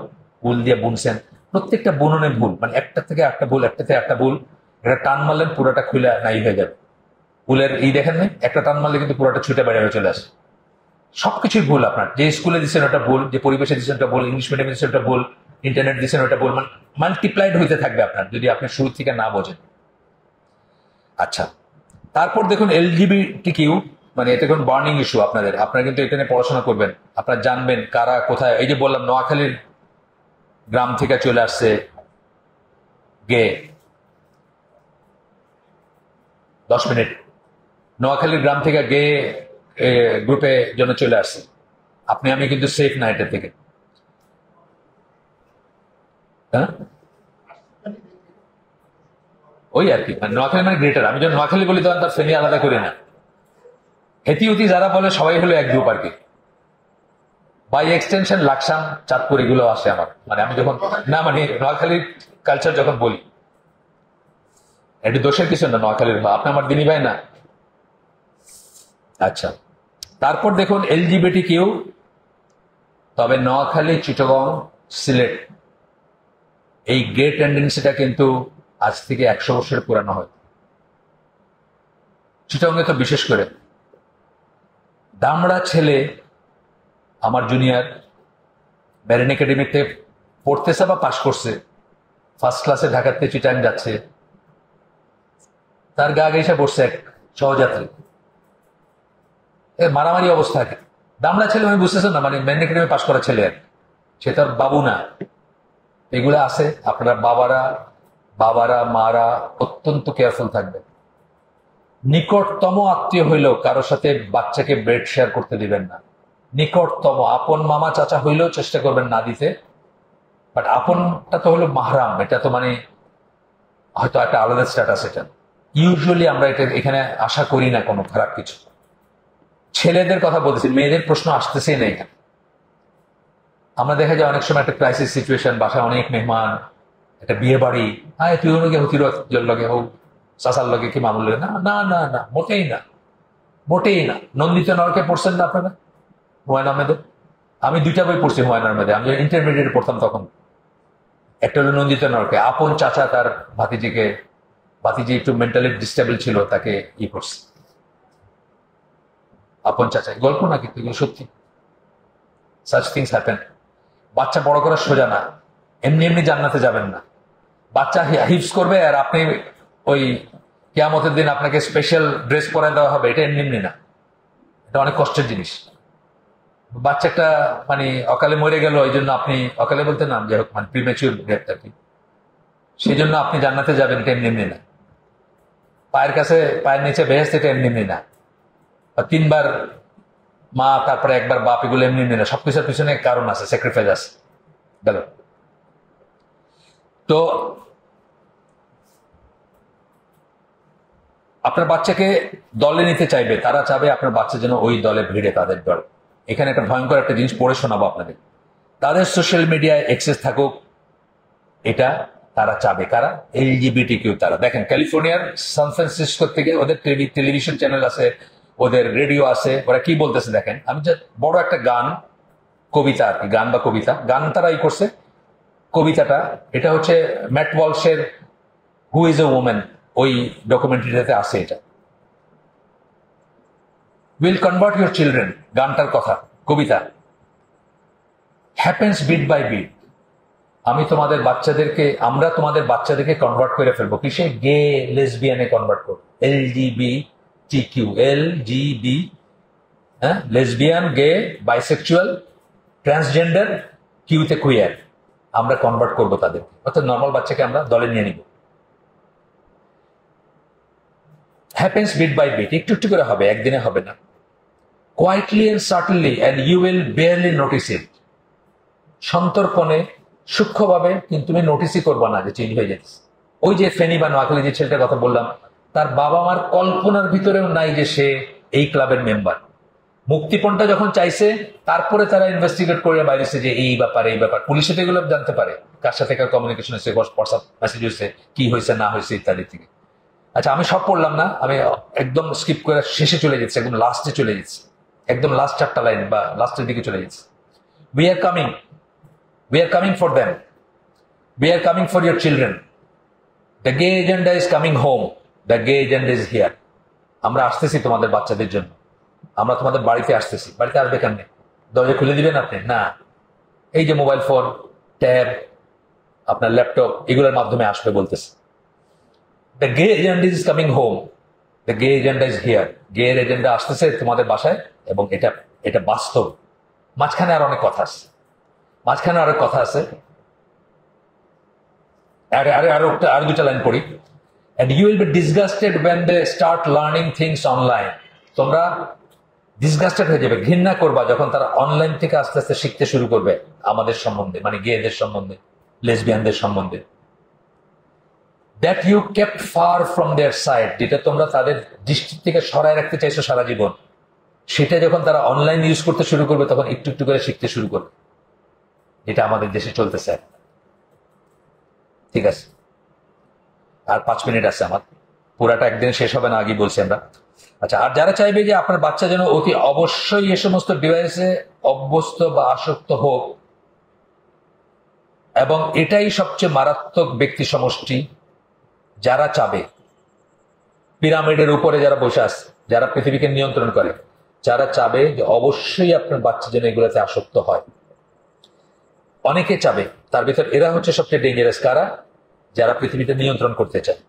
উল দিয়ে বুনছেন, প্রত্যেকটা বুননে ভুল, মানে একটা থেকে একটা ভুল, একটা থেকে একটা ভুল, একটা টান মারলেন পুরোটা খুলে নাই হয়ে যাবে। উলের দেখেন না, একটা টান মারলে কিন্তু পুরোটা ছুটে বাইরে চলে আসে। সবকিছুই ভুল, আপনার যে স্কুলে দিচ্ছেন ওটা ভুল, যে পরিবেশে দিচ্ছেন ওটা ভুল, ইংলিশ মিডিয়ামে দিচ্ছেন ওটা ভুল, ইন্টারনেট দিচ্ছেন ওটা বলবেন, মাল্টিপ্লাইড হইতে থাকবে আপনার যদি আপনি শুরু থেকে না বোঝেন। আচ্ছা, তারপর দেখুন LGBTQ, মানে এটা কোন বার্নিং ইস্যু আপনাদের, আপনারা কিন্তু এটা নিয়ে পড়াশোনা করবেন, আপনারা জানবেন কারা কোথায়। এই যে বললাম নোয়াখালীর গ্রাম থেকে চলে আসছে গে, 10 মিনিট, নোয়াখালীর গ্রাম থেকে গে গ্রুপে জন্য চলে আসছে। আপনি আমি কিন্তু সেফ না এটার থেকে। হ্যাঁ, ওই আর কি, মানে নোয়াখালী মানে গ্রেটার। আমি যখন নোয়াখালী বলি তখন তার ফেনী আলাদা করি না। হেতিউতি যারা বলে সবাই হলো এক গ্রুপ আর কি। বাই এক্সটেনশন লাকসাম, চাঁদপুর এগুলো আসে আমার, মানে আমি যখন না মানে নোয়াখালীর কালচার যখন বলি, একটু দোষের কিছু না নোয়াখালীর, আপনি আমার দিনী ভাই না। আচ্ছা, তারপর দেখুন LGBTQ, তবে নোয়াখালী, চিটাগং, সিলেট এই গে টেন্ডেন্সিটা কিন্তু আজ থেকে 100 বছরের পুরানো হয়। চিটাগংয়ে তো বিশেষ করে দামড়া ছেলে, আমার জুনিয়র মেরিন একাডেমিতে পড়তেছে বা পাশ করছে, ফার্স্ট ক্লাসে ঢাকাতে চিটাং যাচ্ছে, তার গা ঘেঁষে বসছে এক সহযাত্রী, মারামারি অবস্থা। দামড়া ছেলে আমি বুঝতেছেন না, মানে মেরিন একাডেমি পাশ করা ছেলে, সে তার বাবু না। এগুলো আছে, আপনারা বাবারা মারা অত্যন্ত কেয়ারফুল থাকবেন। নিকটতম আত্মীয় হইলেও কারোর সাথে বাচ্চাকে বেড শেয়ার করতে দিবেন না। নিকটতম আপন মামা চাচা হইলেও চেষ্টা করবেন না দিতে, বাট আপনটা তো হলো মাহরাম, এটা তো মানে হয়তো একটা আলাদা স্ট্যাটাস। এটা ইউজুয়ালি আমরা এটা এখানে আশা করি না কোনো খারাপ কিছু। ছেলেদের কথা বলতেছি, মেয়েদের প্রশ্ন আসতেছেই না এখানে। আমরা দেখা যায় অনেক সময় একটা ক্রাইসিস সিচুয়েশন, বাসায় অনেক মেহমান, একটা বিয়ে বাড়ি, হ্যাঁ তুই ওনাকে হতির লগে হোক, চাচার লগে কি মামুল না, না না না, মোটেই না, মোটেই না। নন্দিত নরকে পড়ছেন না আপনারা হুমায়ুন আহমেদের? আমি 2টা বই পড়ছি হুমায়ুন আহমেদে, আমি ইন্টারমিডিয়েট পড়তাম তখন। একটা হলো নন্দিত নরকে, আপন চাচা তার ভাতিজি একটু মেন্টালি ডিস্টেবল ছিল, তাকে করছে। আপন চাচা গল্প না, কিন্তু এগুলো সত্যি, সাচ থিংস হ্যাপেন। বাচ্চা বড় করা সোজা না, এমনি এমনি জান্নাতে যাবেন না। বাচ্চা হিপস করবে আর আপনি ওই কিয়ামতের দিন আপনাকে স্পেশাল ড্রেস পরায় দেওয়া হবে, এটা এমনি এমনি না, এটা অনেক কষ্টের জিনিস। বাচ্চা একটা মানে অকালে মরে গেল, এই জন্য আপনি অকালে বলতে নাম যাই হোক, মানে প্রিমেচিউর ডেথ আর কি, সেই জন্য আপনি জান্নাতে যাবেন, এটা এমনি এমনি না। পায়ের নিচে বেহেশত, এটা এমনি এমনি না। 3বার মা, তারপরে 1বার বাপ, এগুলো এমনি এমনি না। সবকিছুর পিছনে কারণ আছে, স্যাক্রিফাইস আছে। গেল তো আপনার বাচ্চাকে দলে নিতে চাইবে, তারা চাবে আপনার বাচ্চা যেন ওই দলে ভিড়ে তাদের দল। এখানে একটা ভয়ঙ্কর একটা জিনিস পড়ে শোনাবো আপনাদের। তাদের সোশ্যাল মিডিয়ায় অ্যাক্সেস থাকুক, এটা তারা চাবে। কারা? LGBTQ। তারা দেখেন ক্যালিফোর্নিয়ার সান ফ্রান্সিসকো থেকে ওদের টেলিভিশন চ্যানেল আছে, ওদের রেডিও আছে, ওরা কি বলতেছে দেখেন। আমি বড় একটা গান, কবিতা আর কি, গান বা কবিতা, গান তারা করছে। কবিতাটা এটা হচ্ছে ম্যাট ওয়ালসের হু ইজ এ ওম্যান, ওই ডকুমেন্টারিতে আছে। এটা উইল কনভার্ট ইউর চিলড্রেন, গানটার কথা, কবিতা। Happens bit by bit. আমরা তোমাদের বাচ্চাদেরকে কনভার্ট করে ফেলবো, কিসে? গে লেসবিয়ানে কনভার্ট করবো। LGBTQ, LGB, হ্যাঁ, লেসবিয়ান, গে, বাইসেক্সুয়াল, ট্রান্সজেন্ডার, কিউতে কুইয়ার, আমরা কনভার্ট করবো তাদের। অর্থাৎ নর্মাল বাচ্চাকে আমরা দলে নিয়ে নিব। হ্যাপেন্স বিট বাই বিট, একটু একটু করে হবে, একদিনে হবে না। Quietly and certainly, and you will barely notice it. সন্তর্পণে, সূক্ষ্মভাবে, কিন্তু তুমি নোটিসই করবা না যে চেঞ্জ হয়ে যাচ্ছে। ওই যে ফেনী বা নোয়াখালী যে ছেলেটার কথা বললাম, তার বাবা মার কল্পনার ভিতরেও নাই যে সে এই ক্লাবের মেম্বার। মুক্তিপণটা যখন চাইছে, তারপরে তারা ইনভেস্টিগেট করে বাইরেছে যে এই ব্যাপার। পুলিশে তো এগুলো জানতে পারে, কার সাথে কার কমিউনিকেশন হয়েছে, হোয়াটসঅ্যাপ মেসেজ হয়েছে, কি হয়েছে না হয়েছে ইত্যাদি থেকে। আচ্ছা, আমি সব পড়লাম না, আমি একদম স্কিপ করে শেষে চলে যাচ্ছি, একদম লাস্টে চলে যাচ্ছি, একদম লাস্ট 4টা লাইন বা লাস্টের দিকে চলে যাচ্ছি। We are coming for them. We are coming for your children. The gay agenda is coming home. The gay agenda is here. আমরা আসতেছি তোমাদের বাচ্চাদের জন্য, আমরা তোমাদের বাড়িতে আসতেছি। বাড়িতে আসবে কেন? দরজা খুলে দিবেন আপনি? না, এই যে মোবাইল ফোন, ট্যাব, আপনার ল্যাপটপ, এগুলোর মাধ্যমে আসবে বলতেছে। The gay agenda is coming home, the gay agenda is here. Gay agenda আসতেছে তোমাদের বাসায়, এবং এটা এটা বাস্তব। মাঝখানে আর অনেক কথা আছে, মাঝখানে আরো কথা আছে। আরো দুটা লাইন পড়ি। And you will be disgusted when they start learning things online. তোমরা ডিসগাস্টেড হয়ে যাবে, ঘৃণা করবা যখন তারা অনলাইন থেকে আস্তে আস্তে শিখতে শুরু করবে আমাদের সম্বন্ধে, মানে গেদের সম্বন্ধে, লেসবিয়ানদের সম্বন্ধে। That you kept far from their side, যেটা তোমরা তাদের দৃষ্টি থেকে সরায় রাখতে চাইছো সারা জীবন, সেটা যখন তারা অনলাইন ইউজ করতে শুরু করবে তখন একটু একটু করে শিখতে শুরু করবে, যেটা আমাদের দেশে চলতেছে। ঠিক আছে, আর 5 মিনিট আছে আমার, পুরাটা একদিন শেষ হবে না, আগে বলছি আমরা। আচ্ছা, আর যারা চাইবে যে আপনার বাচ্চা যেন অতি অবশ্যই এ সমস্ত ডিভাইসে অভ্যস্ত বা আসক্ত হোক, এবং এটাই সবচেয়ে মারাত্মক ব্যক্তি সমষ্টি, যারা চাবে পিরামিডের উপরে যারা বসে আছে, যারা পৃথিবীকে নিয়ন্ত্রণ করে, যারা চাবে যে অবশ্যই আপনার বাচ্চা যেন এগুলোতে আসক্ত হয়। অনেকে চাবে, তার ভিতর এরা হচ্ছে সবচেয়ে ডেঞ্জারাস। কারা? যারা পৃথিবীতে নিয়ন্ত্রণ করতে চায়,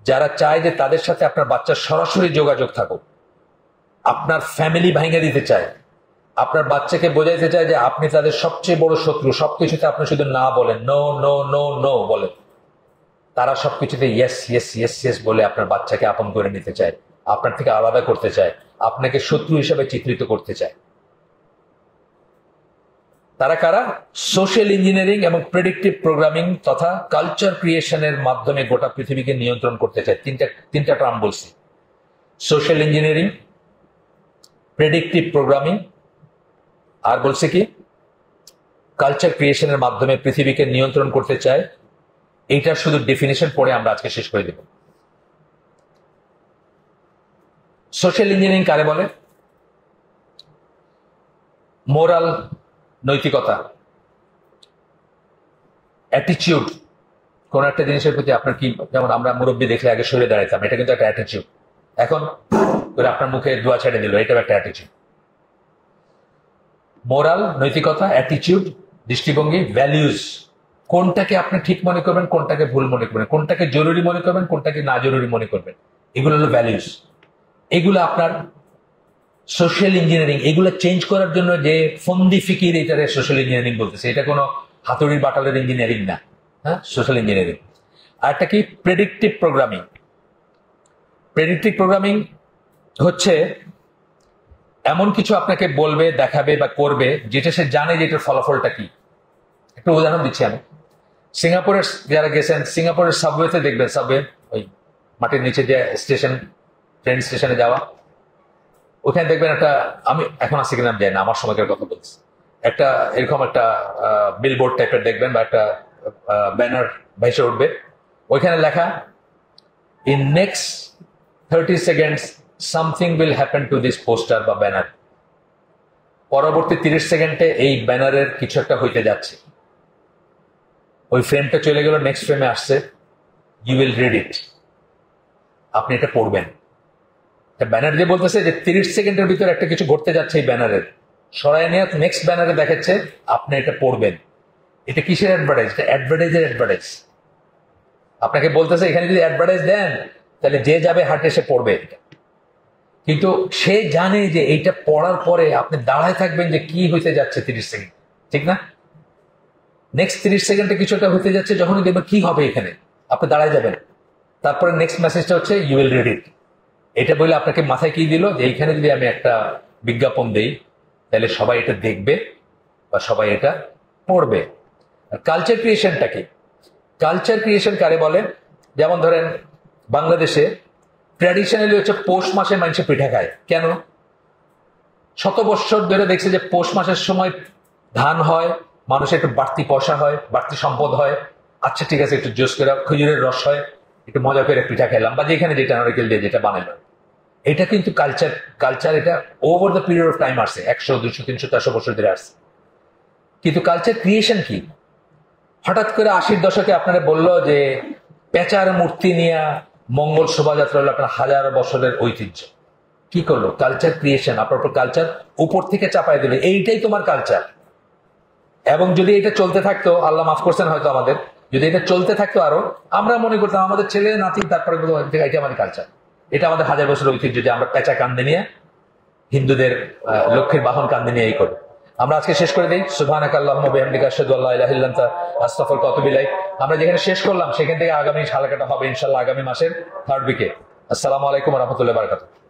যারা চায় যে তাদের সাথে আপনার বাচ্চার সরাসরি যোগাযোগ থাকুক, আপনার ফ্যামিলি ভাঙে দিতে চায়, আপনার বাচ্চাকে বোঝাইতে চায় যে আপনি তাদের সবচেয়ে বড় শত্রু, সবকিছুতে আপনি শুধু না বলেন, নো নো নো নো বলেন। তারা সবকিছুতে ইয়েস ইয়েস ইয়েস ইয়েস বলে আপনার বাচ্চাকে আপন করে নিতে চায়, আপনার থেকে আলাদা করতে চায়, আপনাকে শত্রু হিসেবে চিত্রিত করতে চায়। তারা কারা? সোশ্যাল ইঞ্জিনিয়ারিং এবং প্রেডিক্টিভ প্রোগ্রামিং তথা কালচার ক্রিয়েশনের মাধ্যমে গোটা পৃথিবীকে নিয়ন্ত্রণ করতে চায়। তিনটা টার্ম বলছি: সোশ্যাল ইঞ্জিনিয়ারিং, প্রেডিক্টিভ প্রোগ্রামিং, আর বলছে কি কালচার ক্রিয়েশনের মাধ্যমে পৃথিবীকে নিয়ন্ত্রণ করতে চায়। এইটার শুধু ডেফিনেশন পড়ে আমরা আজকে শেষ করে দেব। সোশ্যাল ইঞ্জিনিয়ারিং কারে বলে? মোরাল, নৈতিকতা, অ্যাটিচিউড। কোন একটা জিনিসের প্রতি আপনার কি, যেমন আমরা মুরব্বী দেখলে আগে সরে দাঁড়াইতাম, এটা কিন্তু একটা অ্যাটিচিউড। এখন আপনার মুখে দোয়া ছেড়ে দিল, এটাও একটা অ্যাটিচিউড। মোরাল, নৈতিকতা, অ্যাটিচিউড, দৃষ্টিভঙ্গি, ভ্যালিউজ। কোনটাকে আপনি ঠিক মনে করবেন, কোনটাকে ভুল মনে করবেন, কোনটাকে জরুরি মনে করবেন, কোনটাকে না জরুরি মনে করবেন, এগুলো হলো ভ্যালিউজ। এগুলো আপনার সোশ্যাল ইঞ্জিনিয়ারিং। এগুলো চেঞ্জ করার জন্য যে ফন্দি ফিকির, এটারে সোশ্যাল ইঞ্জিনিয়ারিং বলতেছে। এটা কোনো হাতুড়ির বাটালের ইঞ্জিনিয়ারিং না, হ্যাঁ, সোশ্যাল ইঞ্জিনিয়ারিং। আর একটা কি? Predictive programming. প্রেডিক্টিভ প্রোগ্রামিং হচ্ছে এমন কিছু আপনাকে বলবে, দেখাবে বা করবে যেটা সে জানে যে এটার ফলাফলটা কি। একটা উদাহরণ দিচ্ছি আমি। সিঙ্গাপুরের যারা গেছেন, সিঙ্গাপুরের সাবওয়েতে দেখবেন, সাবওয়ে ওই মাটির নিচে যে স্টেশন, ট্রেন স্টেশনে যাওয়া, ওখানে দেখবেন একটা, আমি এখন আসি কিনা যাই না, আমার সময়কার কথা বলছি, একটা এরকম একটা বিলবোর্ড টাইপের দেখবেন, বা একটা ব্যানার ভেসে উঠবে, ওইখানে লেখা in next 30 seconds something will happen to this poster বা ব্যানার। পরবর্তী 30 সেকেন্ডে এই ব্যানারের কিছু একটা হইতে যাচ্ছে। ওই ফ্রেমটা চলে গেল, নেক্সট ফ্রেমে আসছে, ইউ উইল রিড ইট। আপনি এটা পড়বেন। ব্যানার দিয়ে বলতেছে যে 30 সেকেন্ডের ভিতরে একটা কিছু ঘটতে যাচ্ছে, এই ব্যানারের সরাই নিয়ে নেক্সট ব্যানারে দেখাচ্ছে, আপনি এটা পড়বেন। এটা কিসের অ্যাডভার্টাইজ? এটা অ্যাডভার্টাইজের অ্যাডভার্টাইজ। আপনাকে বলতেছে এখানে যদি অ্যাডভার্টাইজ দেন তাহলে যে যাবে হাটে সে পড়বে এটা। কিন্তু সে জানে যে এইটা পড়ার পরে আপনি দাঁড়ায় থাকবেন যে কি হইতে যাচ্ছে 30 সেকেন্ড, ঠিক না? নেক্সট 30 সেকেন্ডে কিছু একটা হইতে যাচ্ছে, যখনই দেখবেন কি হবে এখানে, আপনি দাঁড়ায় যাবেন। তারপরে নেক্সট মেসেজটা হচ্ছে ইউ উইল রিড ইট। এটা বলে আপনাকে মাথায় কি দিল যে এইখানে যদি আমি একটা বিজ্ঞাপন দেই তাহলে সবাই এটা দেখবে বা সবাই এটা পড়বে। কালচার ক্রিয়েশনটা কি? কালচার ক্রিয়েশন কারে বলে? যেমন ধরেন বাংলাদেশে ট্র্যাডিশনালি হচ্ছে পৌষ মাসে মানুষ পিঠা খায়। কেন? শত বৎসর ধরে দেখছে যে পৌষ মাসের সময় ধান হয়, মানুষের একটু বাড়তি পয়সা হয়, বাড়তি সম্পদ হয়। আচ্ছা ঠিক আছে, একটু জোস করে খেজুরের রস হয়, একটু মজা করে পিঠা খেলাম, বা যেখানে যেটা নারকেল দিয়ে যেটা বানাইলাম। এটা কিন্তু কালচার এটা over the period of time আসছে, 100, 200, 300, 400 বছর ধরে আসছে। কিন্তু কালচার ক্রিয়েশন কি? হঠাৎ করে 80-র দশকে আপনারা বললো যে পেঁচার মূর্তি নিয়ে মঙ্গল শোভাযাত্রা হলো আপনার 1000 বছরের ঐতিহ্য। কি করলো? Culture creation. আপনার উপর কালচার উপর থেকে চাপাই দিল, এইটাই তোমার কালচার। এবং যদি এটা চলতে থাকতো, আল্লাহ মাফ করছেন হয়তো আমাদের, যদি এটা চলতে থাকতো আরো, আমরা মনে করতাম আমাদের ছেলে নাতি, তারপরে এটা আমাদের কালচার, এটা আমাদের হাজার বছর ঐতিহ্য যে আমরা পেঁচা কান্দে নিয়ে হিন্দুদের লক্ষ্মীর বাহন কান্দে নিয়ে এই করি। আমরা আজকে শেষ করে দিই। সুবহানাকাল্লাহুম্মা ওয়া বিহামদিকা আশহাদু আল্লা ইলাহা ইল্লা আনতা আস্তাগফিরুকা ওয়া আতুবু ইলাইক। আমরা যেখানে শেষ করলাম সেখান থেকে আগামী হালকাটা হবে ইনশাআল্লাহ আগামী মাসের 3rd উইকে। আসসালামু আলাইকুম ওয়া রাহমাতুল্লাহি ওয়া বারাকাতুহু।